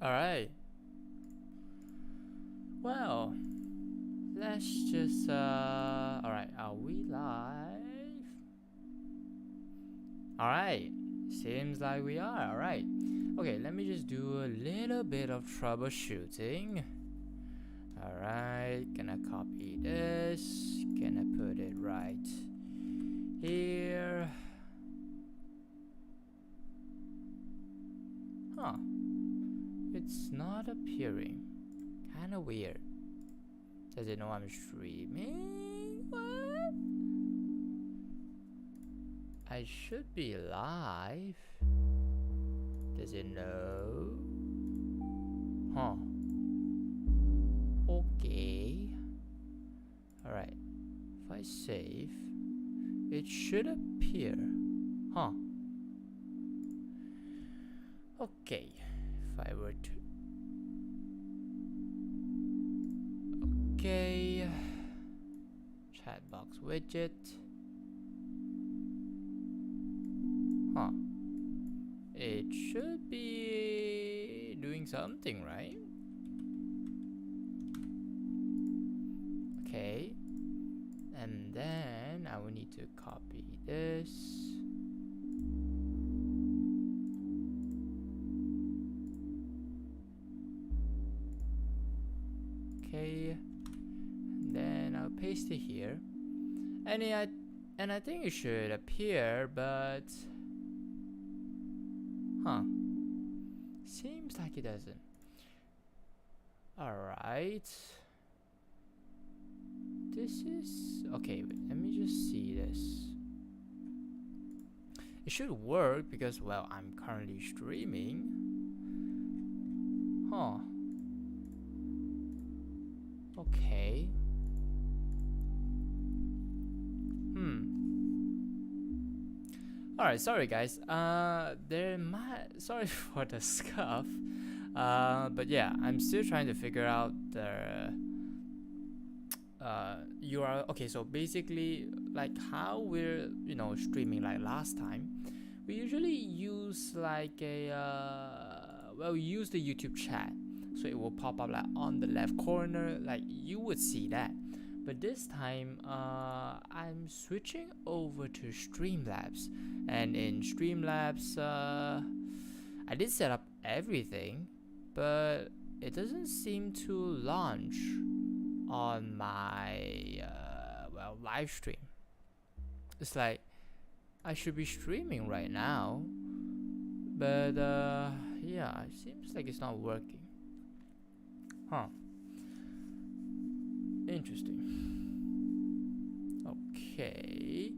Alright. Well, let's just alright, are we live? Alright, seems like we are. Alright. Okay, let me just do a little bit of troubleshooting. Alright, gonna copy this, gonna put it right here. Huh. It's not appearing. Kinda weird. Does it know I'm streaming? What? I should be live. Does it know? Huh. Okay. Alright. If I save, it should appear. Huh. Okay. If I were to... Okay. Chat box widget. Huh. It should be doing something, right? Okay. And then I will need to copy this. Okay. And then I'll paste it here. And I think it should appear, but huh. Seems like it doesn't. Alright. This is okay, wait, let me just see this. It should work because, well, I'm currently streaming. Huh. Okay. Alright, sorry guys. Sorry for the scuff. But yeah, I'm still trying to figure out the URL. Okay, so basically, like how we're streaming like last time, we usually use like a well, we use the YouTube chat, so it will pop up like on the left corner, like you would see that. But this time, I'm switching over to Streamlabs, and in Streamlabs, I did set up everything, but it doesn't seem to launch on my well, live stream. It's like I should be streaming right now, but yeah, it seems like it's not working. Huh. Interesting. Okay.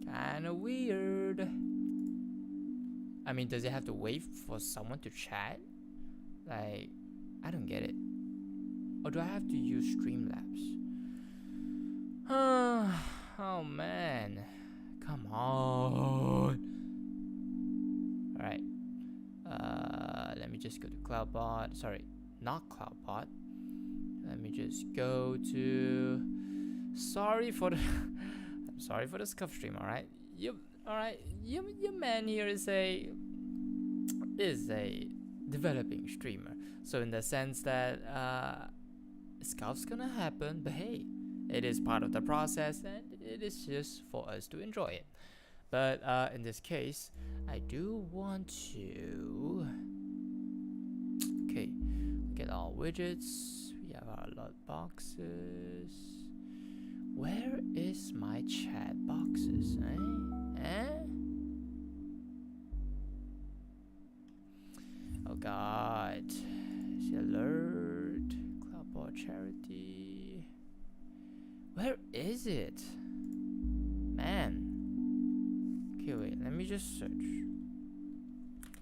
Kinda weird. I mean, does it have to wait for someone to chat? Like, I don't get it. Or do I have to use Streamlabs? Oh man. Come on. Alright. Let me just go to CloudBot. Sorry, not CloudBot. Let me just go to... Sorry for the... I'm sorry for the scuff stream, alright? Alright, your man here is a developing streamer. So in the sense that scuff's gonna happen, but hey, it is part of the process and it is just for us to enjoy it. But in this case, I do want to... Okay, get all widgets. We have our lot boxes. Where is my chat boxes, Oh god. See alert. Cloudbot charity. Where is it? Man. Okay, wait, let me just search.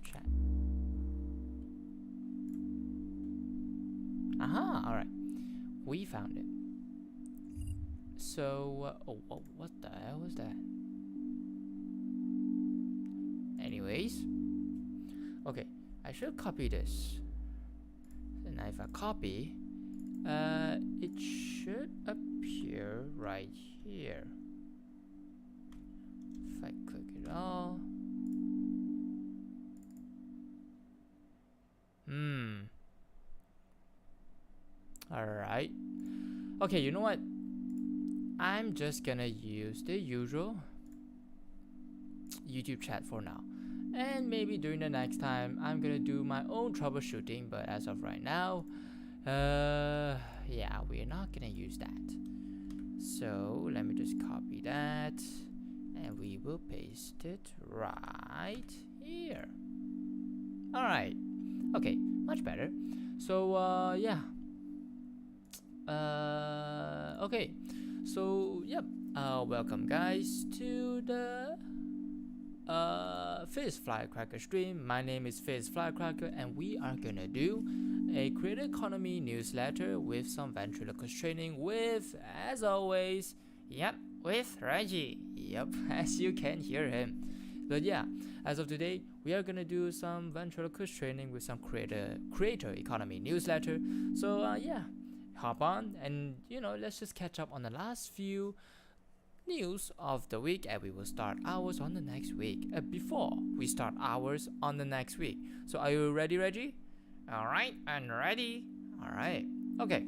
Chat. Aha, alright. We found it. So, oh, what the hell was that? Anyways. Okay, I should copy this. And if I copy, it should appear right here. If I click it all. Alright. Okay, you know what? I'm just gonna use the usual YouTube chat for now. And maybe during the next time, I'm gonna do my own troubleshooting. But as of right now, yeah, we're not gonna use that. So let me just copy that. And we will paste it right here. Alright. Okay, much better. So, yeah. Okay. So, yep. Welcome, guys, to the Fizz Flyrecracker stream. My name is Fizz Flyrecracker, and we are gonna do a creator economy newsletter with some ventriloquist training with, as always, yep, with Reggie. Yep, as you can hear him. But yeah, as of today, we are gonna do some ventriloquist training with some creator economy newsletter. So yeah, hop on and let's just catch up on the last few news of the week, and we will start ours on the next week. Before we start ours on the next week, so are you ready, Reggie? All right, I'm ready. All right, okay.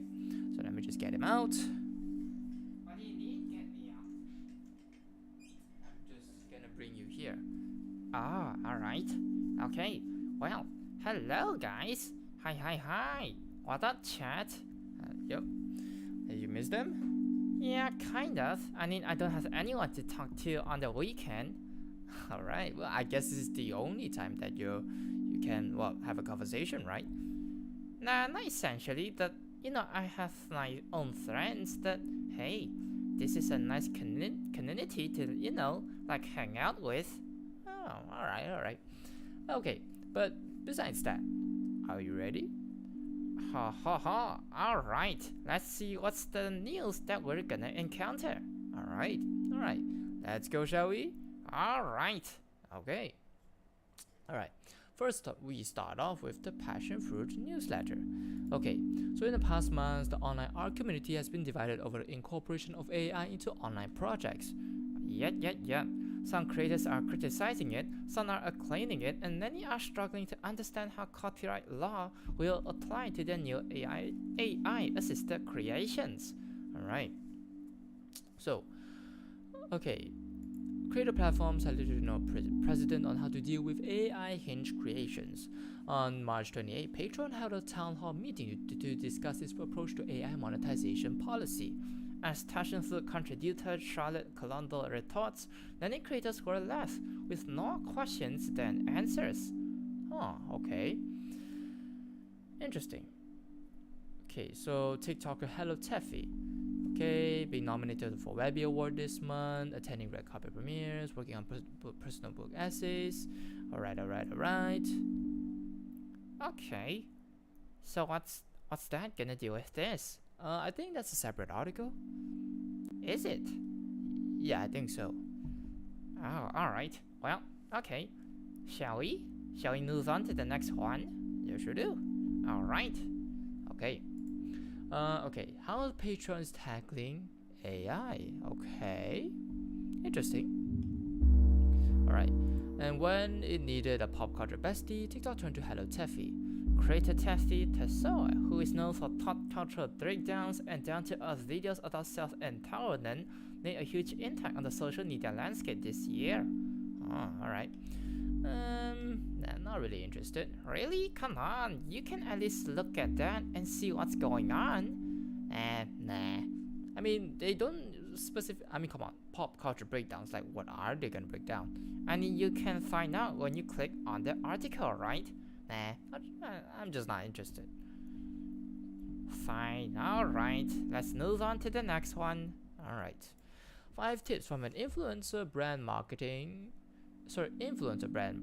So let me just get him out. What do you need? Get me out. I'm just gonna bring you here. Ah, all right. Okay. Well, hello, guys. Hi. What up, chat? Yep. Did you miss them? Yeah, kind of. I mean, I don't have anyone to talk to on the weekend. All right. Well, I guess this is the only time that you can have a conversation, right? Nah, not essentially. That I have my own friends. That hey, this is a nice community to like hang out with. Oh, all right. Okay, but besides that, are you ready? Ha. All right. Let's see what's the news that we're gonna encounter. All right. Let's go, shall we? All right. Okay. All right. First up, we start off with the passion fruit newsletter. Okay, so in the past months, the online art community has been divided over the incorporation of AI into online projects. Yet. Some creators are criticizing it, some are acclaiming it, and many are struggling to understand how copyright law will apply to their new AI-assisted creations. Alright. So, okay. Creator platforms have little to no precedent on how to deal with AI-hinged creations. On March 28, Patreon held a town hall meeting to discuss its approach to AI monetization policy. As passion fruit contributor Charlotte Colondo retorts, many creators were left with more questions than answers. Oh, okay. Interesting. Okay, so TikToker Hello Teffy. Okay, being nominated for Webby Award this month, attending red carpet premieres, working on personal book essays. Alright. Okay. So what's that gonna do with this? I think that's a separate article. Is it? Yeah, I think so. Oh, alright. Well, okay. Shall we move on to the next one? You sure do. Alright. Okay. Okay. How Patreon is tackling AI. Okay. Interesting. Alright. And when it needed a pop culture bestie, TikTok turned to Hello Teffy. Creator Teffy Tessoa, who is known for pop cultural breakdowns and down-to-earth videos about self-empowerment, made a huge impact on the social media landscape this year. Oh, alright. Not really interested. Really? Come on, you can at least look at that and see what's going on. Nah. I mean, they don't come on, pop culture breakdowns, like what are they gonna break down? I mean, you can find out when you click on the article, right? Nah, I'm just not interested. Fine, alright, let's move on to the next one. Alright. 5 tips from an influencer brand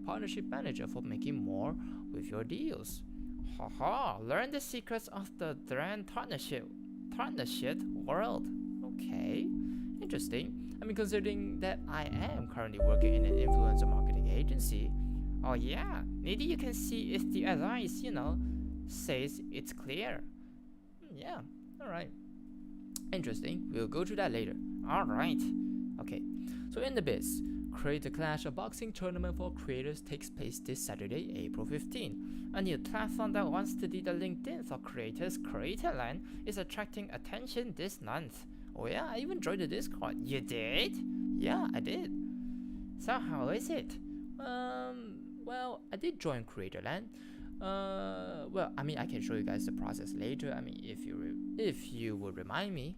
partnership manager for making more with your deals. Learn the secrets of the brand partnership world. Okay, interesting. I mean, considering that I am currently working in an influencer marketing agency. Oh yeah, maybe you can see if the advice, says it's clear. Yeah, alright. Interesting, we'll go to that later. Alright. Okay, so in the biz, Creator Clash, a boxing tournament for creators, takes place this Saturday, April 15. A new platform that wants to be the LinkedIn for creators, Creatorland, is attracting attention this month. Oh yeah, I even joined the Discord. You did? Yeah, I did. So how is it? Well, I did join Creatorland. Well, I mean, I can show you guys the process later. I mean, if you would remind me.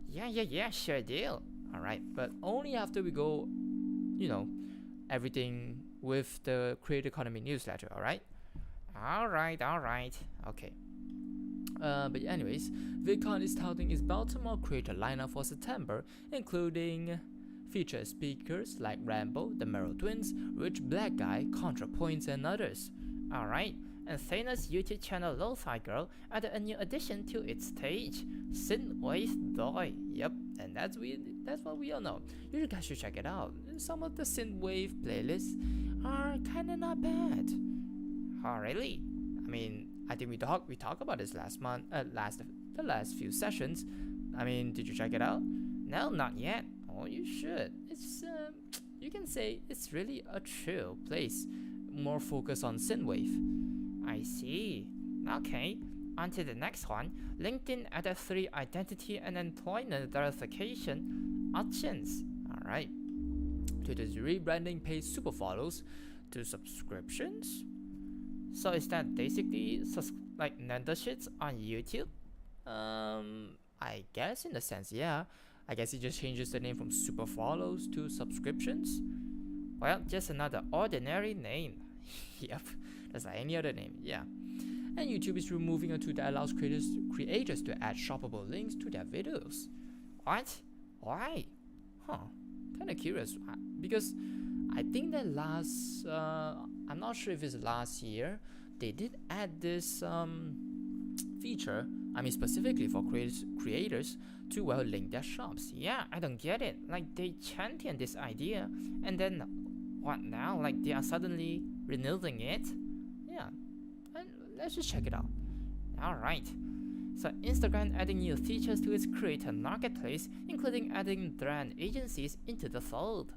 Yeah, sure deal. Alright, but only after we go, you know, everything with the Creator Economy newsletter, alright? Alright, okay. But anyways, VidCon is touting its Baltimore creator lineup for September, including featured speakers like Rambo, the Merrill Twins, Rich Black Guy, ContraPoints, and others. Alright, and Thanos' YouTube channel Lo-Fi Girl added a new addition to its stage, Synthwave Doi. Yep, and that's what we all know. You guys should check it out. Some of the Synthwave playlists are kinda not bad. Oh really? I mean, I think we talked about this last month, the last few sessions. I mean, did you check it out? No, not yet. Oh, you should. It's you can say it's really a chill place, more focused on synthwave. I see. Okay, on to the next one. LinkedIn added 3 identity and employment verification options. Alright. To the rebranding page super follows to subscriptions. So is that basically like memberships on YouTube? I guess in a sense, yeah. I guess it just changes the name from super follows to subscriptions. Well, just another ordinary name. Yep, just like any other name, yeah. And YouTube is removing a tool that allows creators to add shoppable links to their videos. What? Why? Huh, kinda curious, because I think that I'm not sure if it's last year, they did add this feature, I mean specifically for creators to well link their shops. Yeah, I don't get it. Like they championed this idea and then what now? Like they are suddenly renewing it? Yeah, and let's just check it out. Alright. So Instagram adding new features to its creator marketplace, including adding brand agencies into the fold.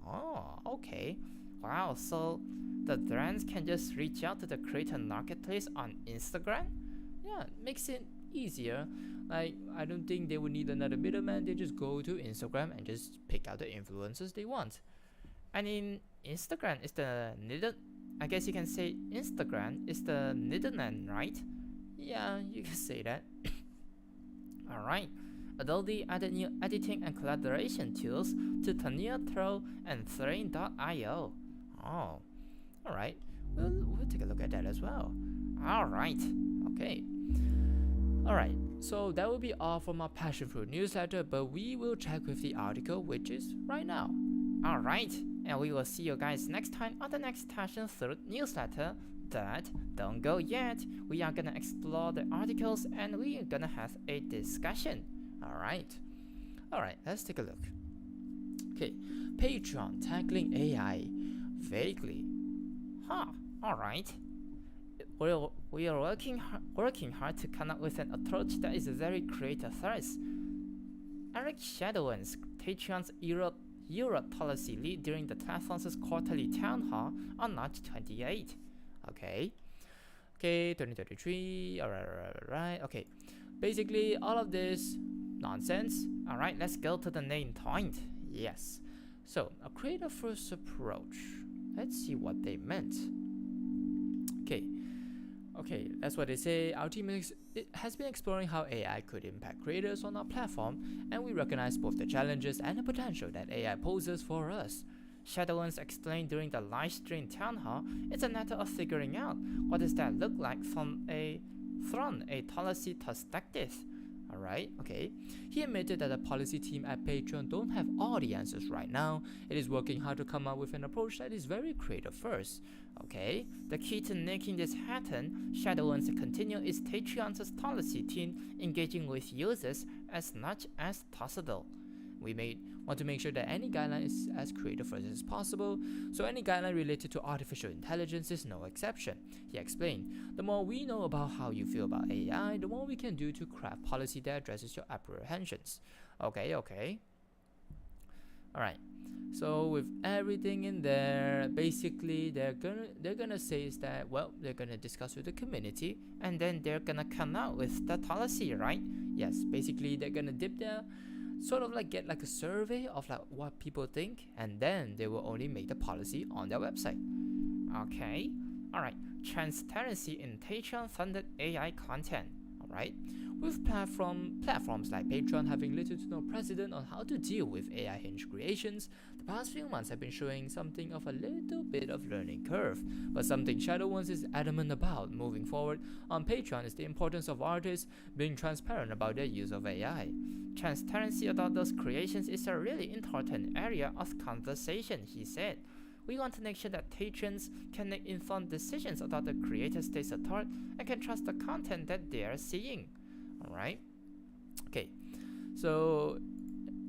Oh, okay. Wow, so the brands can just reach out to the creator marketplace on Instagram? Yeah, makes it easier. Like, I don't think they would need another middleman. They just go to Instagram and just pick out the influencers they want. I mean, Instagram is the I guess you can say Instagram is the middleman, right? Yeah, you can say that. Alright. Adobe added new editing and collaboration tools to Tanya Throw and Thrain.io. Oh, alright. We'll take a look at that as well. Alright. Okay. Alright. So that will be all from our Passion Fruit newsletter, but we will check with the article, which is right now. Alright. And we will see you guys next time on the next Passion Fruit newsletter. But don't go yet. We are gonna explore the articles and we are gonna have a discussion. Alright, let's take a look. Okay, Patreon tackling AI vaguely. Huh, alright. We are working hard to come up with an approach that is very creator first. Eric Shadowens, Patreon's Europe policy lead during the platform's quarterly town hall on March 28. Okay, 2023. Alright. Okay, basically all of this nonsense. Alright, let's go to the main point. Yes. So, a creator first approach. Let's see what they meant. Okay, that's what they say. Our team has been exploring how AI could impact creators on our platform, and we recognize both the challenges and the potential that AI poses for us. Shadowlands explained during the live stream town hall, it's a matter of figuring out what does that look like from a policy perspective. Alright, okay. He admitted that the policy team at Patreon don't have all the answers right now. It is working hard to come up with an approach that is very creative first. Okay, the key to making this happen, Shadowlands continue is Patreon's policy team engaging with users as much as possible. We want to make sure that any guideline is as creative first as possible, so any guideline related to artificial intelligence is no exception. He explained, the more we know about how you feel about AI, the more we can do to craft policy that addresses your apprehensions. Okay. Alright, So with everything in there, basically they're gonna say is that, well, they're gonna discuss with the community and then they're gonna come out with the policy, right? Yes, basically they're gonna dip their sort of like get like a survey of like what people think, and then they will only make the policy on their website. Okay, all right. Transparency in Patreon funded AI content. All right. With platforms like Patreon having little to no precedent on how to deal with AI hinge creations, the past few months have been showing something of a little bit of learning curve. But something ShadowOnes is adamant about moving forward on Patreon is the importance of artists being transparent about their use of AI. Transparency about those creations is a really important area of conversation, he said. We want to make sure that patrons can make informed decisions about the creators they support and can trust the content that they are seeing. Alright? Okay, so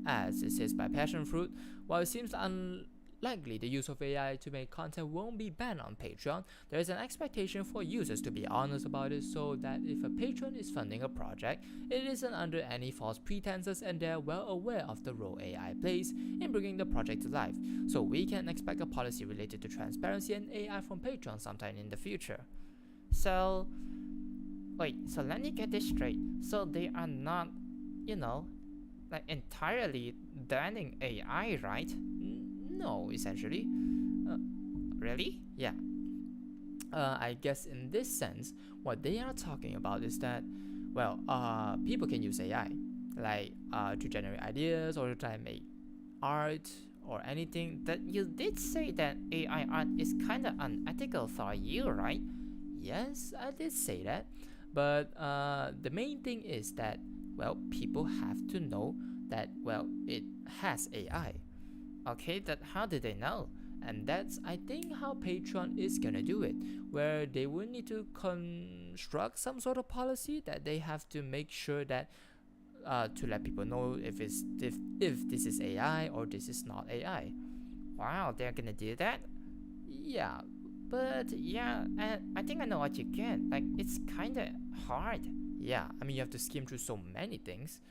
as it says by Passion Fruit, while it seems unlikely the use of AI to make content won't be banned on Patreon, there is an expectation for users to be honest about it so that if a patron is funding a project, it isn't under any false pretenses and they're well aware of the role AI plays in bringing the project to life. So we can expect a policy related to transparency and AI from Patreon sometime in the future. So wait, so let me get this straight. So they are not, like entirely banning AI, right? No, essentially. Really? Yeah. I guess in this sense, what they are talking about is that, well, people can use AI, like to generate ideas or to try and make art or anything. That you did say that AI art is kind of unethical for you, right? Yes, I did say that. But the main thing is that, well, people have to know that, well, it has AI. Okay, that how did they know? And that's, I think, how Patreon is gonna do it, where they will need to construct some sort of policy that they have to make sure that to let people know if this is AI or this is not AI. Wow, they're gonna do that? Yeah, but yeah, I think I know what you get. Like, it's kinda hard. Yeah, I mean, you have to skim through so many things.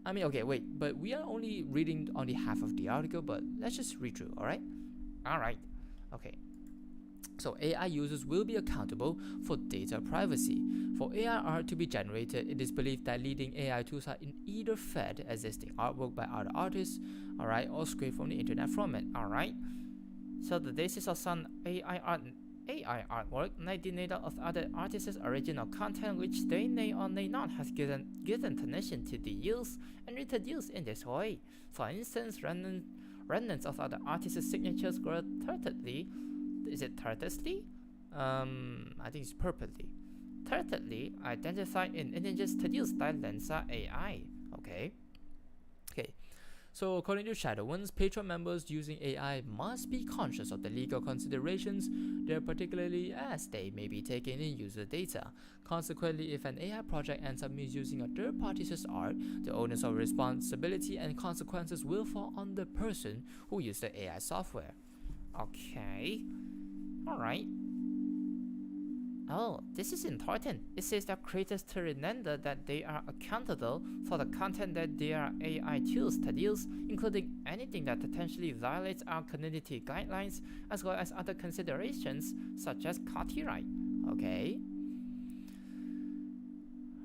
I mean, okay, wait, but we are only reading only half of the article, but let's just read through, alright? Alright, okay. So AI users will be accountable for data privacy. For AI art to be generated, it is believed that leading AI tools are either fed existing artwork by other artists, alright, or scraped from the internet from it, alright? So the basis of some AI artwork might be made of other artists' original content which they may or may not have given permission to be used and reproduced in this way. For instance, remnants of other artists' signatures were thirtedly identified in images produced by Lensa AI. Okay. So according to ShadowOnes, Patreon members using AI must be conscious of the legal considerations there, particularly as they may be taking in user data. Consequently, if an AI project ends up misusing a third party's art, the onus of responsibility and consequences will fall on the person who used the AI software. Okay. Alright. Oh, this is important. It says that creators to remember that they are accountable for the content that their AI tools produce, including anything that potentially violates our community guidelines, as well as other considerations such as copyright. Okay.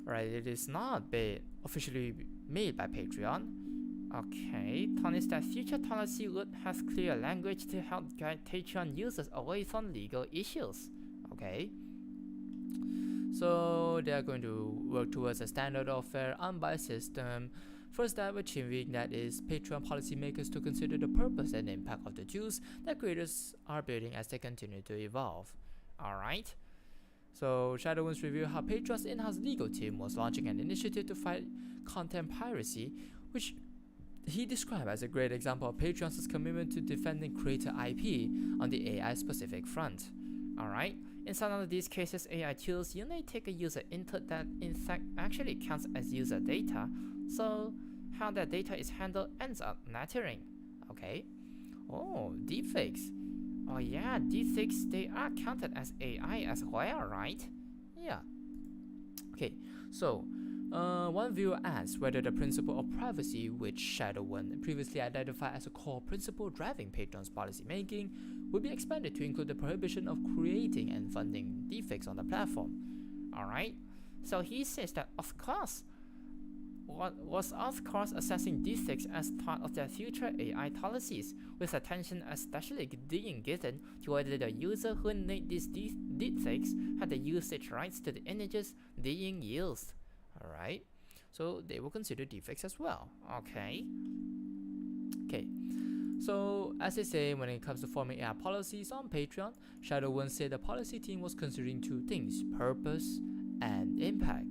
Right, it is not officially made by Patreon. Okay, promise that future policy would have clear language to help guide Patreon users away from legal issues. Okay. So they are going to work towards a standard of fair, unbiased system. First step achieving that is Patreon policymakers to consider the purpose and impact of the tools that creators are building as they continue to evolve. Alright. So ShadowOnes revealed how Patreon's in-house legal team was launching an initiative to fight content piracy, which he described as a great example of Patreon's commitment to defending creator IP on the AI-specific front. Alright. In some of these cases, AI tools, you may take a user input that in fact actually counts as user data, so how that data is handled ends up mattering. Okay. Oh, deepfakes. Oh yeah, deepfakes, they are counted as AI as well, right? Yeah. Okay, so One viewer asks whether the principle of privacy, which Shadow1 previously identified as a core principle driving Patreon's policy making, would be expanded to include the prohibition of creating and funding deepfakes on the platform. Alright, so he says that of course, assessing deepfakes as part of their future AI policies, with attention especially being given to whether the user who made these deepfakes had the usage rights to the images being used. Alright, so they will consider deepfakes as well. Okay, so as I say, when it comes to forming AI policies on Patreon, Shadow1 said the policy team was considering two things: purpose and impact.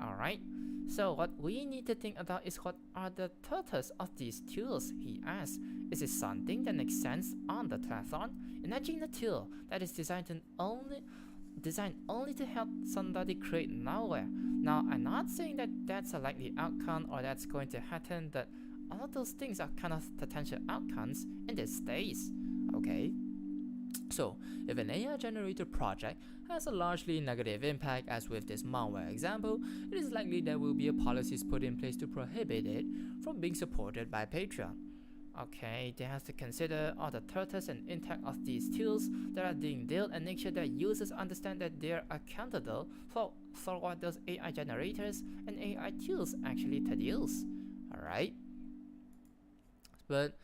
Alright, so what we need to think about is what are the purpose of these tools, he asked. Is it something that makes sense on the platform? Imagine a tool that is designed only to help somebody create malware. Now, I'm not saying that that's a likely outcome or that's going to happen, but all of those things are kind of potential outcomes in this days. Okay, so if an AI generated project has a largely negative impact, as with this malware example, it is likely there will be a policies put in place to prohibit it from being supported by Patreon. Okay, they have to consider all the purpose and impact of these tools that are being built and make sure that users understand that they're accountable for what those AI generators and AI tools actually produce. Alright, but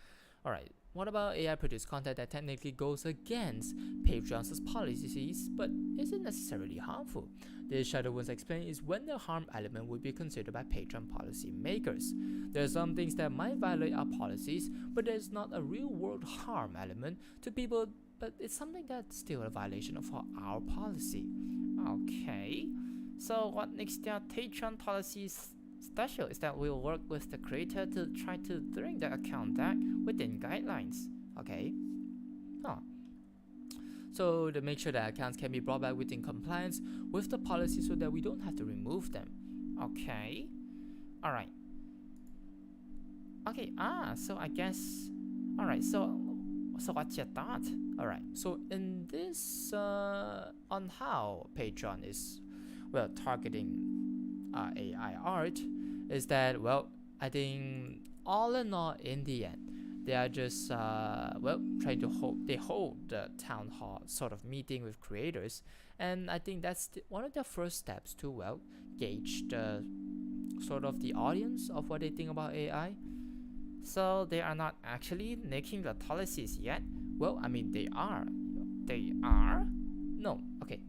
alright, what about AI produced content that technically goes against Patreon's policies but isn't necessarily harmful? This Shadow1 explain is when the harm element would be considered by Patreon policy makers. There are some things that might violate our policies, but there's not a real world harm element to people, but it's something that's still a violation of our policy. Okay, so what makes their Patreon policies special is that we'll work with the creator to try to bring the account back within guidelines. Okay, so to make sure that accounts can be brought back within compliance with the policy so that we don't have to remove them. Okay, alright. Okay, so I guess, alright, so what's your thought? Alright, so in this, on how Patreon is, well, targeting AI art, is that, well, I think all in all, in the end, they are just trying to hold the town hall sort of meeting with creators, and I think that's one of the first steps to, well, gauge the sort of the audience of what they think about AI. So they are not actually making the policies yet. Well, I mean, they are no, okay,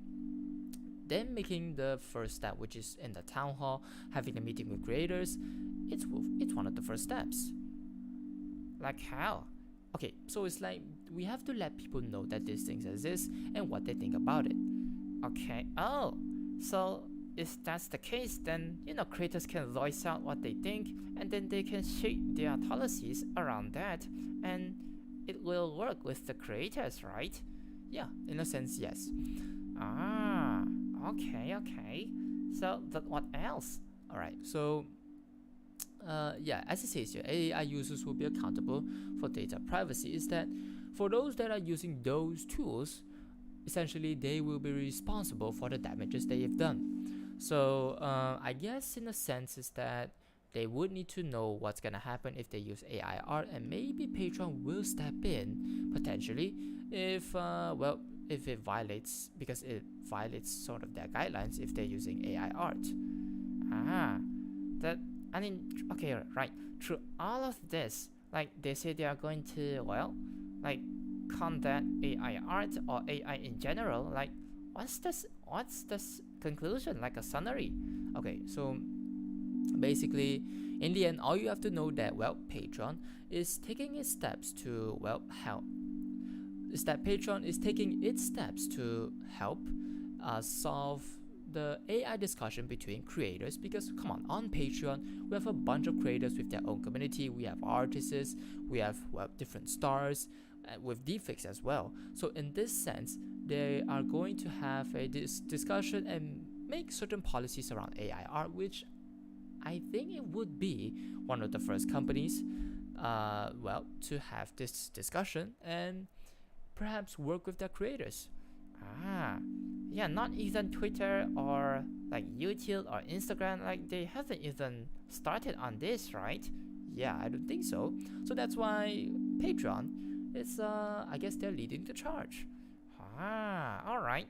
then making the first step, which is in the town hall, having a meeting with creators. It's one of the first steps. Like how? Okay, so it's like we have to let people know that these things exist and what they think about it. Okay, so if that's the case, then creators can voice out what they think, and then they can shape their policies around that, and it will work with the creators, right? Yeah, in a sense, yes. Okay. So, but what else? Alright, so as it says here, AI users will be accountable for data privacy. Is that for those that are using those tools, essentially they will be responsible for the damages they have done. So I guess in a sense is that they would need to know what's gonna happen if they use AI art, and maybe Patreon will step in potentially if it violates, because it violates sort of their guidelines if they're using AI art. Okay, right. Through all of this, like they say they are going to, well, like combat AI art or AI in general. Like, what's this conclusion? Like a summary. Okay, so basically, in the end, all you have to know that, well, Patreon is taking its steps to, well, help. Is that Patreon is taking its steps to help solve the AI discussion between creators, because come on Patreon we have a bunch of creators with their own community. We have artists, we have, well, different stars with deepfakes as well. So in this sense, they are going to have a discussion and make certain policies around AI art, which I think it would be one of the first companies to have this discussion and perhaps work with their creators. Yeah, not even Twitter or like YouTube or Instagram, like they haven't even started on this, right? Yeah, I don't think so. So that's why Patreon is, I guess they're leading the charge. All right.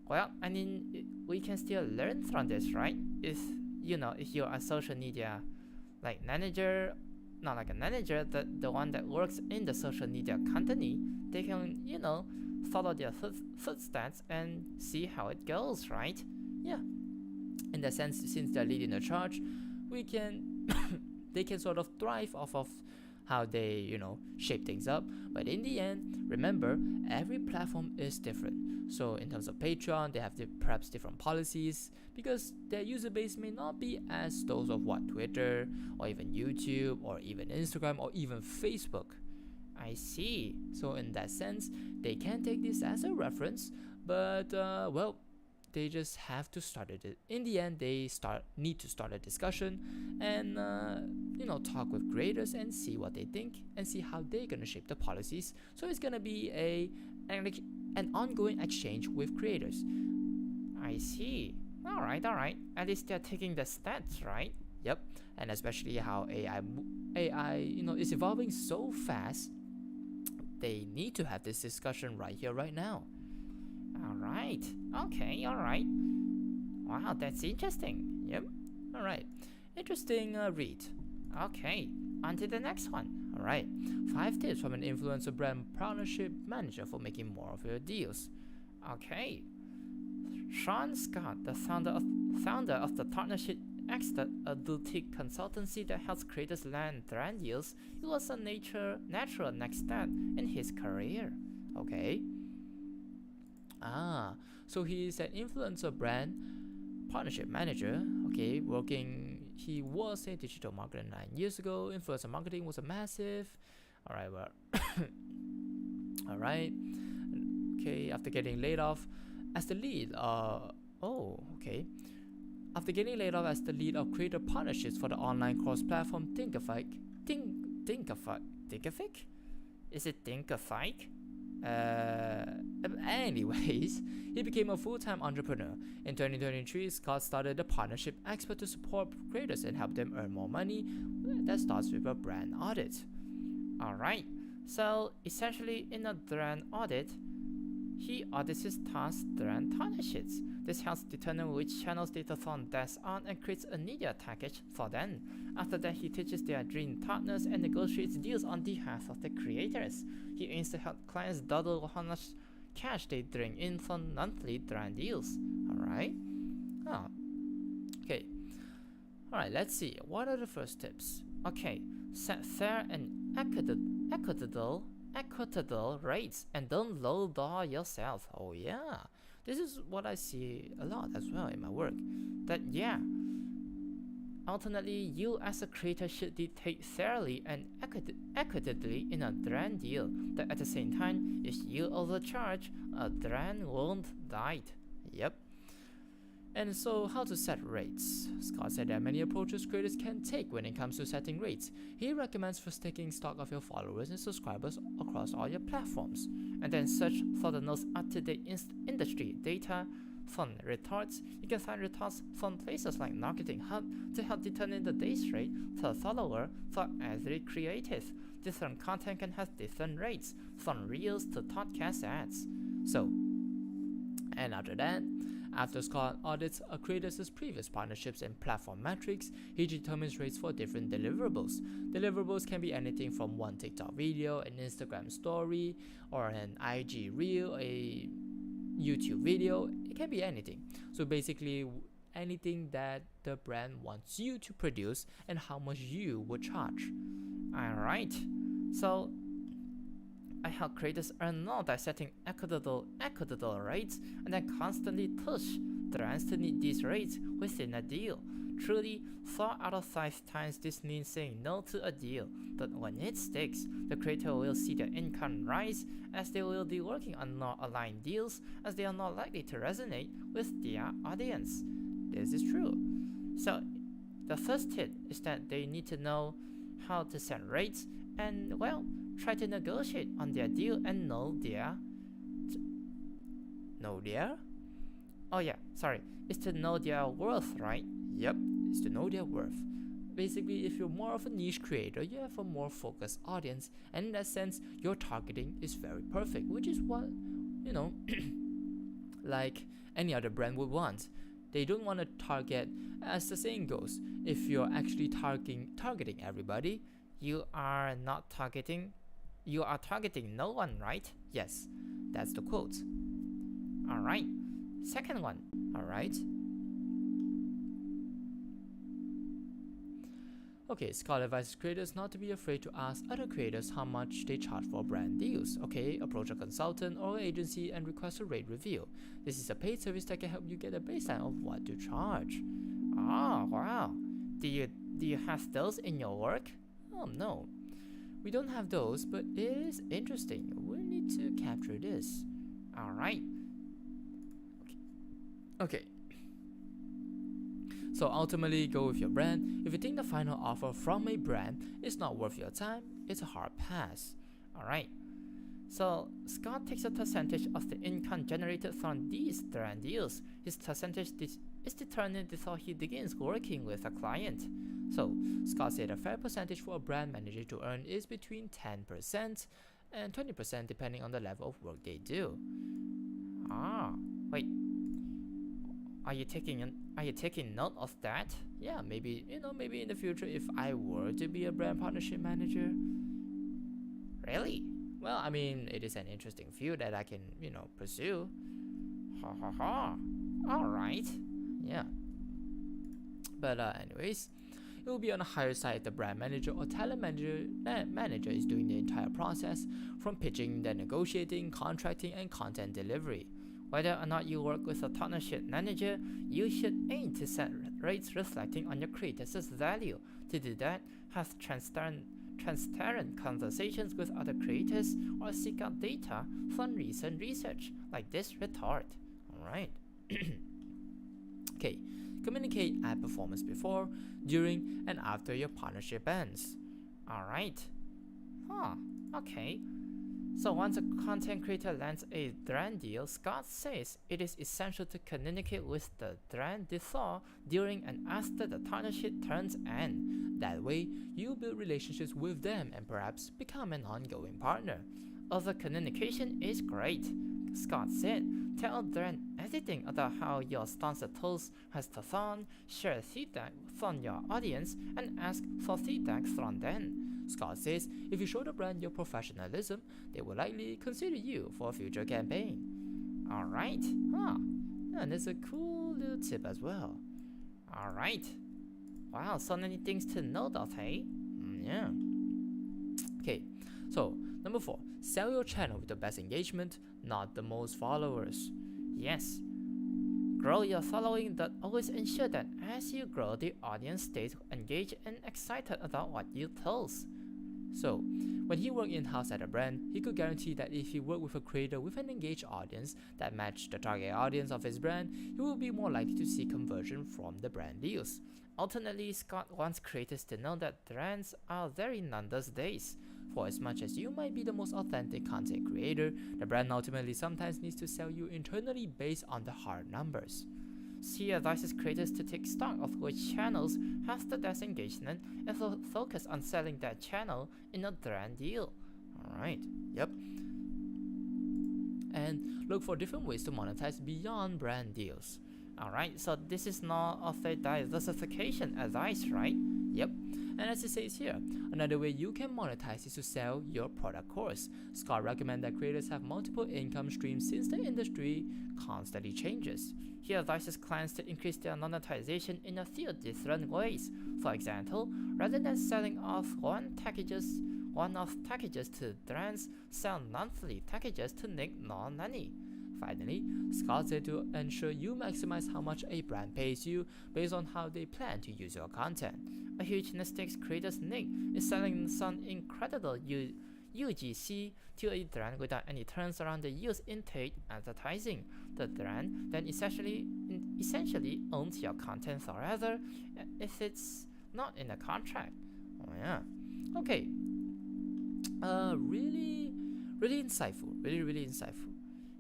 Well, I mean, we can still learn from this, right? If if you're a social media like manager, not like a manager, the one that works in the social media company, they can follow their footsteps and see how it goes, right? Yeah. In that sense, since they're leading the charge, we can they can sort of thrive off of how they shape things up. But in the end, remember, every platform is different. So in terms of Patreon, they have perhaps different policies because their user base may not be as those of Twitter or even YouTube or even Instagram or even Facebook. I see. So in that sense, they can take this as a reference, but well, they just have to start it. In the end, they need to start a discussion and talk with creators and see what they think and see how they're gonna shape the policies. So it's gonna be an ongoing exchange with creators. I see. All right. At least they're taking the steps, right? Yep. And especially how AI is evolving so fast. They need to have this discussion right here, right now. Alright. Okay, alright. Wow, that's interesting. Yep. Alright. Interesting read. Okay, on to the next one. Alright. 5 tips from an influencer brand partnership manager for making more of your deals. Okay. Sean Scott, the founder of the partnership expert, a boutique consultancy that helps creators land brand deals, it was a natural next step in his career. Okay. So he is an influencer brand partnership manager. Okay, he was a digital marketer 9 years ago. Influencer marketing was a massive. Alright, well, alright. Okay, after getting laid off as the lead, After getting laid off as the lead of creator partnerships for the online course platform Thinkific? Is it Thinkific? Anyways, he became a full-time entrepreneur. In 2023, Scott started a partnership expert to support creators and help them earn more money. That starts with a brand audit. Alright, so essentially in a brand audit, he audits his tasks brand partnerships. This helps determine which channels they perform best on and creates a media package for them. After that, he teaches their dream partners and negotiates deals on behalf of the creators. He aims to help clients double how much cash they bring in from monthly brand deals. Alright? Okay. Alright, let's see. What are the first tips? Okay. Set fair and equitable rates and don't lowball yourself. Oh yeah. This is what I see a lot as well in my work. That ultimately you as a creator should dictate fairly and equitably in a brand deal. That at the same time, if you overcharge, a brand won't die. Yep. And so how to set rates? Scott said there are many approaches creators can take when it comes to setting rates. He recommends first taking stock of your followers and subscribers across all your platforms, and then search for the most up-to-date industry data from retorts. You can find retorts from places like Marketing Hub to help determine the base rate per follower for every creative. Different content can have different rates, from reels to podcast ads. So, and after that, after Scott audits a creator's previous partnerships and platform metrics, he determines rates for different deliverables. Deliverables can be anything from one TikTok video, an Instagram story, or an IG reel, a YouTube video. It can be anything. So basically, anything that the brand wants you to produce and how much you would charge. Alright, so I help creators earn more by setting equitable rates and then constantly push brands to meet these rates within a deal. Truly, 4 out of 5 times this means saying no to a deal, but when it sticks, the creator will see their income rise as they will be working on more aligned deals as they are not likely to resonate with their audience. This is true. So, the first tip is that they need to know how to set rates and, well, try to negotiate on their deal and know their Oh yeah, sorry. It's to know their worth, right? Yep, it's to know their worth. Basically, if you're more of a niche creator, you have a more focused audience, and in that sense, your targeting is very perfect, which is what, you know, like any other brand would want. They don't want to target, as the saying goes, if you're actually targeting everybody, you are not targeting, you are targeting no one, right? Yes, that's the quote. Alright, second one, alright. Okay, Scott advises creators not to be afraid to ask other creators how much they charge for brand deals. Okay, approach a consultant or agency and request a rate review. This is a paid service that can help you get a baseline of what to charge. Oh, wow. Do you have those in your work? Oh, no. We don't have those, but it is interesting. We need to capture this. Alright. Okay. So ultimately, go with your brand. If you think the final offer from a brand is not worth your time, it's a hard pass. Alright. So Scott takes a percentage of the income generated from these brand deals. His percentage is determined before he begins working with a client. So Scott said a fair percentage for a brand manager to earn is between 10% and 20% depending on the level of work they do. Ah, wait. Are you taking note of that? Yeah, maybe maybe in the future if I were to be a brand partnership manager. Really? Well, I mean, it is an interesting field that I can, pursue. Ha ha ha. All right. Yeah. But anyways, it will be on the higher side if the brand manager or talent manager is doing the entire process, from pitching, then negotiating, contracting, and content delivery. Whether or not you work with a partnership manager, you should aim to set rates reflecting on your creators' value. To do that, have transparent conversations with other creators or seek out data from recent research, like this retort. Alright. Okay. Communicate ad performance before, during, and after your partnership ends. Alright. Okay. So once a content creator lands a brand deal, Scott says it is essential to communicate with the brand before, during, and after the partnership turns end. That way, you build relationships with them and perhaps become an ongoing partner. Over communication is great, Scott said. Tell a brand everything about how your sponsored post has performed, share feedback from your audience, and ask for feedback from them. Scott says if you show the brand your professionalism, they will likely consider you for a future campaign. Alright, and that's a cool little tip as well. Alright. Wow, so many things to note of, hey? Yeah. Okay, so number 4, sell your channel with the best engagement, not the most followers. Yes. Grow your following, but always ensure that as you grow, the audience stays engaged and excited about what you post. So, when he worked in-house at a brand, he could guarantee that if he worked with a creator with an engaged audience that matched the target audience of his brand, he will be more likely to see conversion from the brand deals. Ultimately, Scott wants creators to know that brands are very none these days. For as much as you might be the most authentic content creator, the brand ultimately sometimes needs to sell you internally based on the hard numbers. He advises creators to take stock of which channels have the best engagement and focus on selling that channel in a brand deal. Alright, yep. And look for different ways to monetize beyond brand deals. Alright, so this is not of a diversification advice, right? Yep. And as it says here, another way you can monetize is to sell your product course. Scott recommends that creators have multiple income streams since the industry constantly changes. He advises clients to increase their monetization in a few different ways. For example, rather than selling off one-off packages to brands, sell monthly packages to make more money. Finally, Scott said to ensure you maximize how much a brand pays you based on how they plan to use your content. A huge mistake creators make is selling some incredible UGC to a brand without any terms around the use in paid advertising. The brand then essentially owns your content forever if it's not in a contract. Oh yeah. Okay. Really insightful. Really insightful.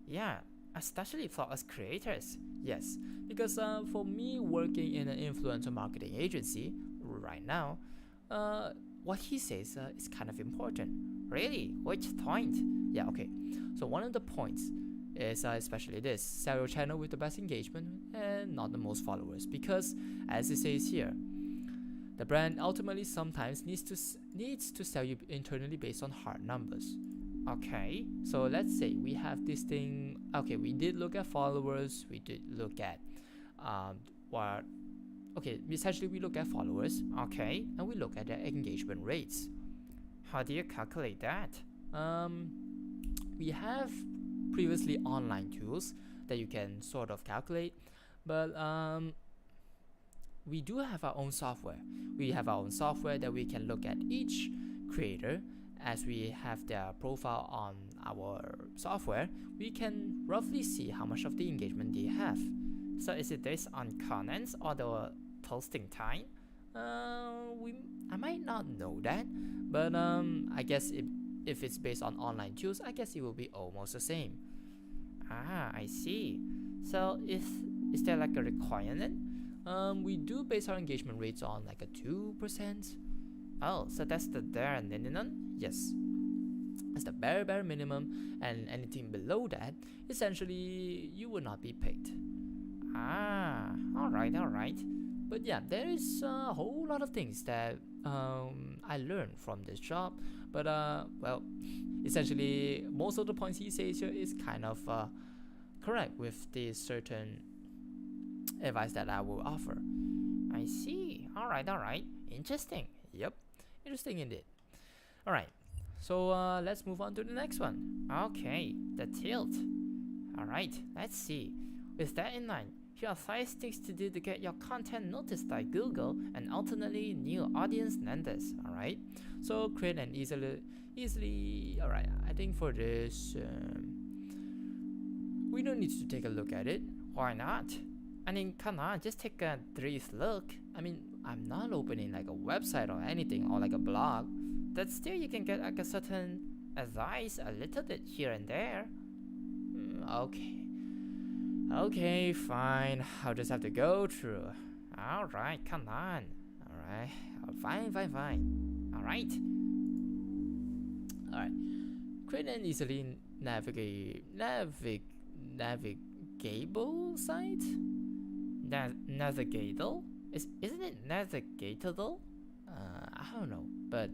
Yeah. especially for us creators. Yes, because for me working in an influencer marketing agency right now, what he says is kind of important. Really? Which point? Yeah, okay. So one of the points is especially this: sell your channel with the best engagement and not the most followers, because as it says here, the brand ultimately sometimes needs to sell you internally based on hard numbers. Okay, so let's say we have this thing. Okay, we did look at followers, we did look at what okay, essentially we look at followers, okay, and we look at their engagement rates. How do you calculate that? We have previously online tools that you can sort of calculate, but we do have our own software. We have our own software that we can look at each creator. As we have their profile on our software, we can roughly see how much of the engagement they have. So is it based on comments or the posting time? I might not know that, but I guess if it's based on online tools, I guess it will be almost the same. Ah, I see. So is there like a requirement? We do base our engagement rates on like a 2%. Oh, so that's the bare minimum? Yes. That's the bare minimum, and anything below that, essentially, you will not be picked. Ah, alright. But yeah, there is a whole lot of things that I learned from this job. But well, essentially, most of the points he says here is kind of correct with this certain advice that I will offer. I see. Alright. Interesting. Yep. Interesting indeed. Alright. So let's move on to the next one. Okay. The tilt. Alright. Let's see. With that in mind, here are 5 things to do to get your content noticed by Google and ultimately new audience numbers. Alright. So create an easily. Alright. I think for this, we don't need to take a look at it. Why not? I mean, come on, just take a brief look. I mean, I'm not opening like a website or anything or like a blog, but still you can get like a certain advice a little bit here and there. Okay, fine. I'll just have to go through. Alright, come on. Alright, fine. Alright. Create an easily navigable site? Navigatable? Isn't it navigatable? I don't know, but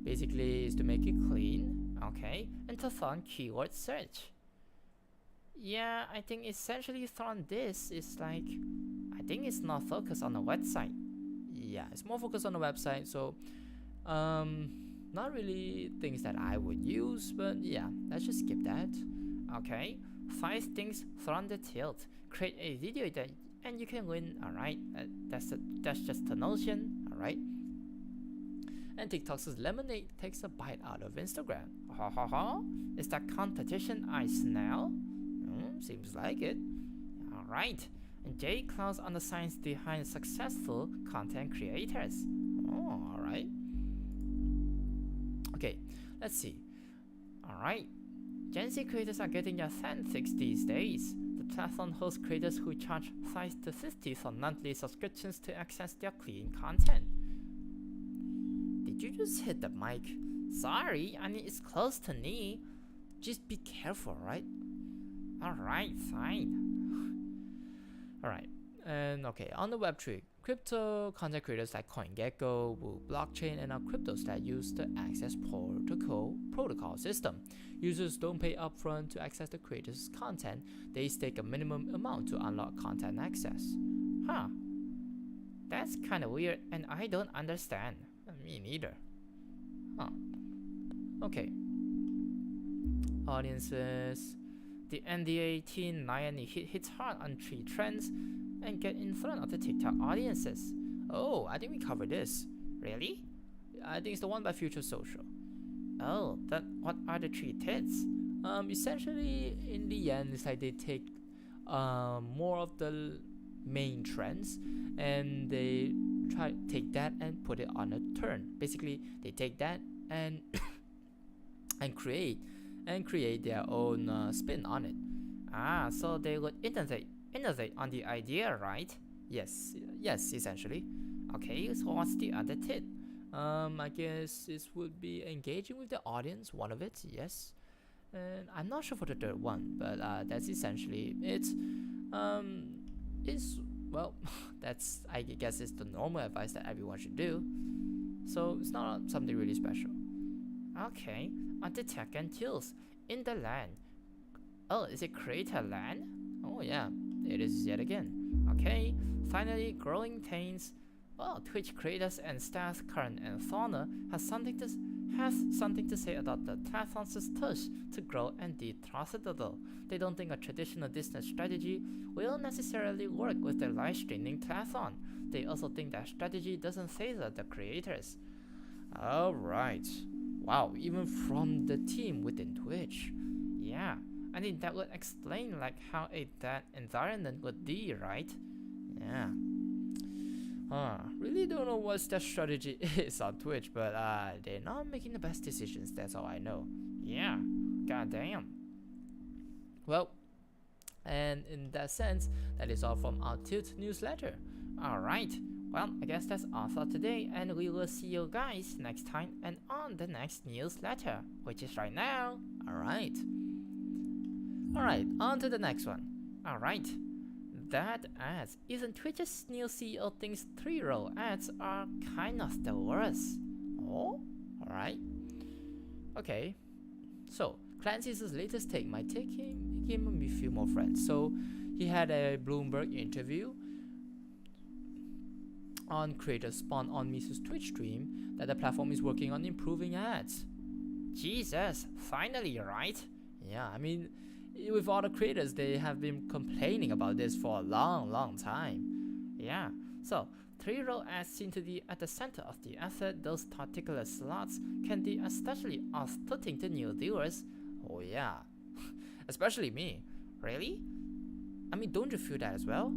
basically is to make it clean, okay, and to fund keyword search. Yeah, I think essentially from this is like, I think it's not focused on the website. Yeah, it's more focused on the website, so not really things that I would use, but yeah, let's just skip that. Okay, 5 things from the tilt. Create a video that and you can win. Alright, that's just a notion. Alright, and TikTok's lemonade takes a bite out of Instagram. Is that competition I smell? Seems like it. Alright, and J Clouds on the science behind successful content creators. Oh, alright. Okay, let's see. Alright, Gen Z creators are getting their fanfics these days. The platform hosts creators who charge 5 to 50 for monthly subscriptions to access their clean content. Did you just hit the mic? Sorry, I mean it's close to me. Just be careful, right? Alright, fine. Alright, and okay, on the Web3, crypto content creators like CoinGecko, Wu Blockchain, and are cryptos that use the Access protocol system. Users don't pay upfront to access the creator's content, they stake a minimum amount to unlock content access. Huh. That's kinda weird, and I don't understand. Me neither. Huh. Okay. Audiences. The NDA Teen Nayani hits hard on 3 trends and get in front of the TikTok audiences. Oh, I think we covered this. Really? I think it's the one by Future Social. Oh, that what are the 3 tips? Essentially, in the end, it's like they take more of the main trends and they try to take that and put it on a turn. Basically, they take that and and create their own spin on it. Ah, so they would innovate on the idea, right? Yes, yes, essentially. Okay, so what's the other tip? I guess this would be engaging with the audience, one of it, yes. And I'm not sure for the third one, but that's essentially it. It's well, that's I guess it's the normal advice that everyone should do. So it's not something really special. Okay, on the tech and tools in the land. Oh, is it creator land? Oh yeah, it is yet again. Okay, finally growing pains. Well, Twitch creators and staff Current and Fauna has something to say about the platform's push to grow and be profitable. They don't think a traditional business strategy will necessarily work with the live streaming platform. They also think that strategy doesn't favor the creators. Alright. Wow, even from the team within Twitch. Yeah, I think that would explain like how that environment would be, right? Yeah. Really don't know what their strategy is on Twitch, but they're not making the best decisions, that's all I know. Yeah, goddamn. Well, and in that sense, that is all from our Tilt newsletter. Alright, well, I guess that's all for today, and we will see you guys next time and on the next newsletter, which is right now. Alright, on to the next one. Alright. That ads. Even Twitch's new CEO thinks 3-row ads are kind of the worst. Oh, alright. Okay. So, Clancy's latest take might take him a few more friends. So, he had a Bloomberg interview on Creator Spawn on Misu's Twitch stream that the platform is working on improving ads. Jesus, finally, right? Yeah, I mean, with all the creators, they have been complaining about this for a long time. Yeah, so 3-row ads seem to be at the center of the effort. Those particular slots can be especially off-putting to new viewers. Oh yeah, especially me. Really? I mean, don't you feel that as well?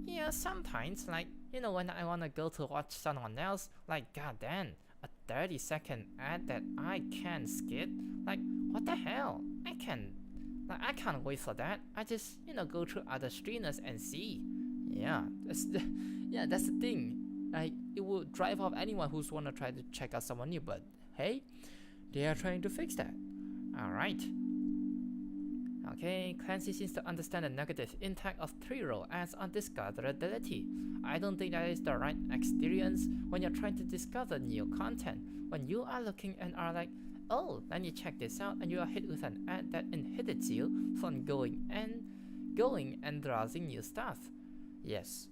Yeah, sometimes, like, you know, when I wanna go to watch someone else, like, goddamn, a 30-second ad that I can't skip. Like, what the hell? I can't wait for that. I just, you know, go through other streamers and see. Yeah, that's the thing. Like, it will drive off anyone who's wanna try to check out someone new. But hey, they are trying to fix that. All right. Okay, Clancy seems to understand the negative impact of 3-row ads on discoverability. I don't think that is the right experience when you're trying to discover new content. When you are looking and are like, oh, let me check this out, and you are hit with an ad that inhibits you from going and browsing new stuff. Yes.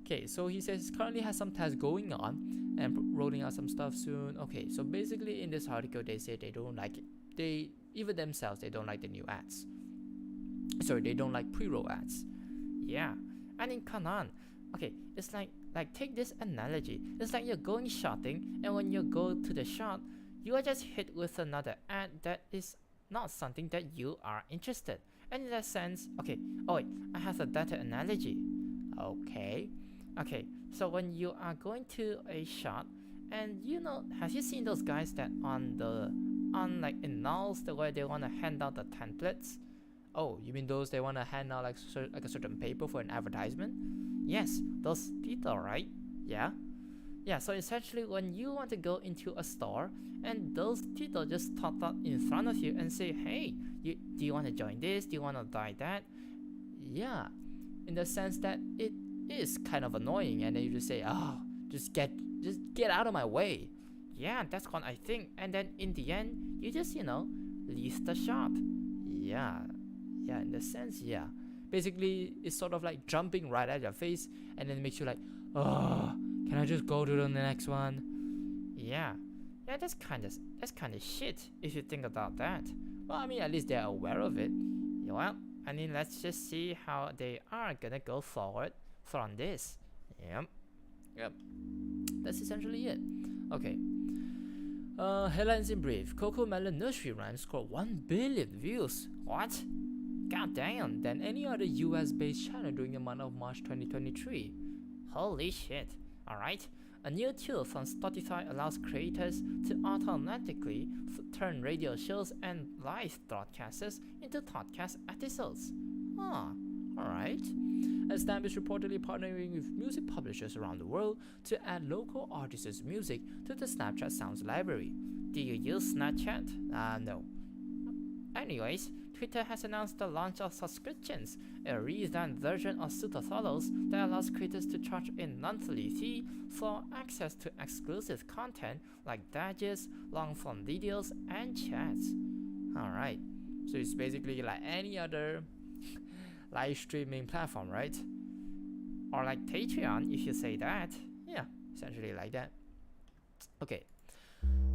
Okay, so he says currently has some tests going on and rolling out some stuff soon. Okay, so basically in this article they say they don't like it. They even themselves they don't like the new ads. Sorry, they don't like pre-roll ads. Yeah, I mean, come on. Okay, it's like take this analogy. It's like you're going shopping, and when you go to the shop, you are just hit with another ad that is not something that you are interested. And in that sense, okay, oh wait, I have a better analogy. Okay, so when you are going to a shop, and you know, have you seen those guys that on like in malls the way they want to hand out the templates? Oh, you mean those they want to hand out like a certain paper for an advertisement? Yes, those people, right? Yeah. So essentially when you want to go into a store and those people just pop up in front of you and say, hey, do you want to join this? Do you want to buy that? Yeah, in the sense that it is kind of annoying, and then you just say, oh, just get out of my way. Yeah, that's what I think. And then in the end, you just, you know, leave the shop. Yeah, in the sense, yeah. Basically, it's sort of like jumping right at your face, and then it makes you like, oh, can I just go to the next one? Yeah, that's kind of shit if you think about that. Well, I mean, at least they're aware of it. Yeah, well, I mean, let's just see how they are gonna go forward from this. Yep. That's essentially it. Okay. Headlines in brief. Coco Melon Nursery Rhyme scored 1 billion views. What? God damn, than any other US-based channel during the month of March 2023. Holy shit. Alright. A new tool from Spotify allows creators to automatically turn radio shows and live broadcasters into podcast episodes. Ah, alright. Stamp is reportedly partnering with music publishers around the world to add local artists' music to the Snapchat Sounds library. Do you use Snapchat? No. Anyways, Twitter has announced the launch of subscriptions, a redesigned version of Super Follows that allows creators to charge a monthly fee for access to exclusive content like badges, long-form videos, and chats. Alright, so it's basically like any other live streaming platform, right? Or like Patreon, if you say that. Yeah, essentially like that. Okay,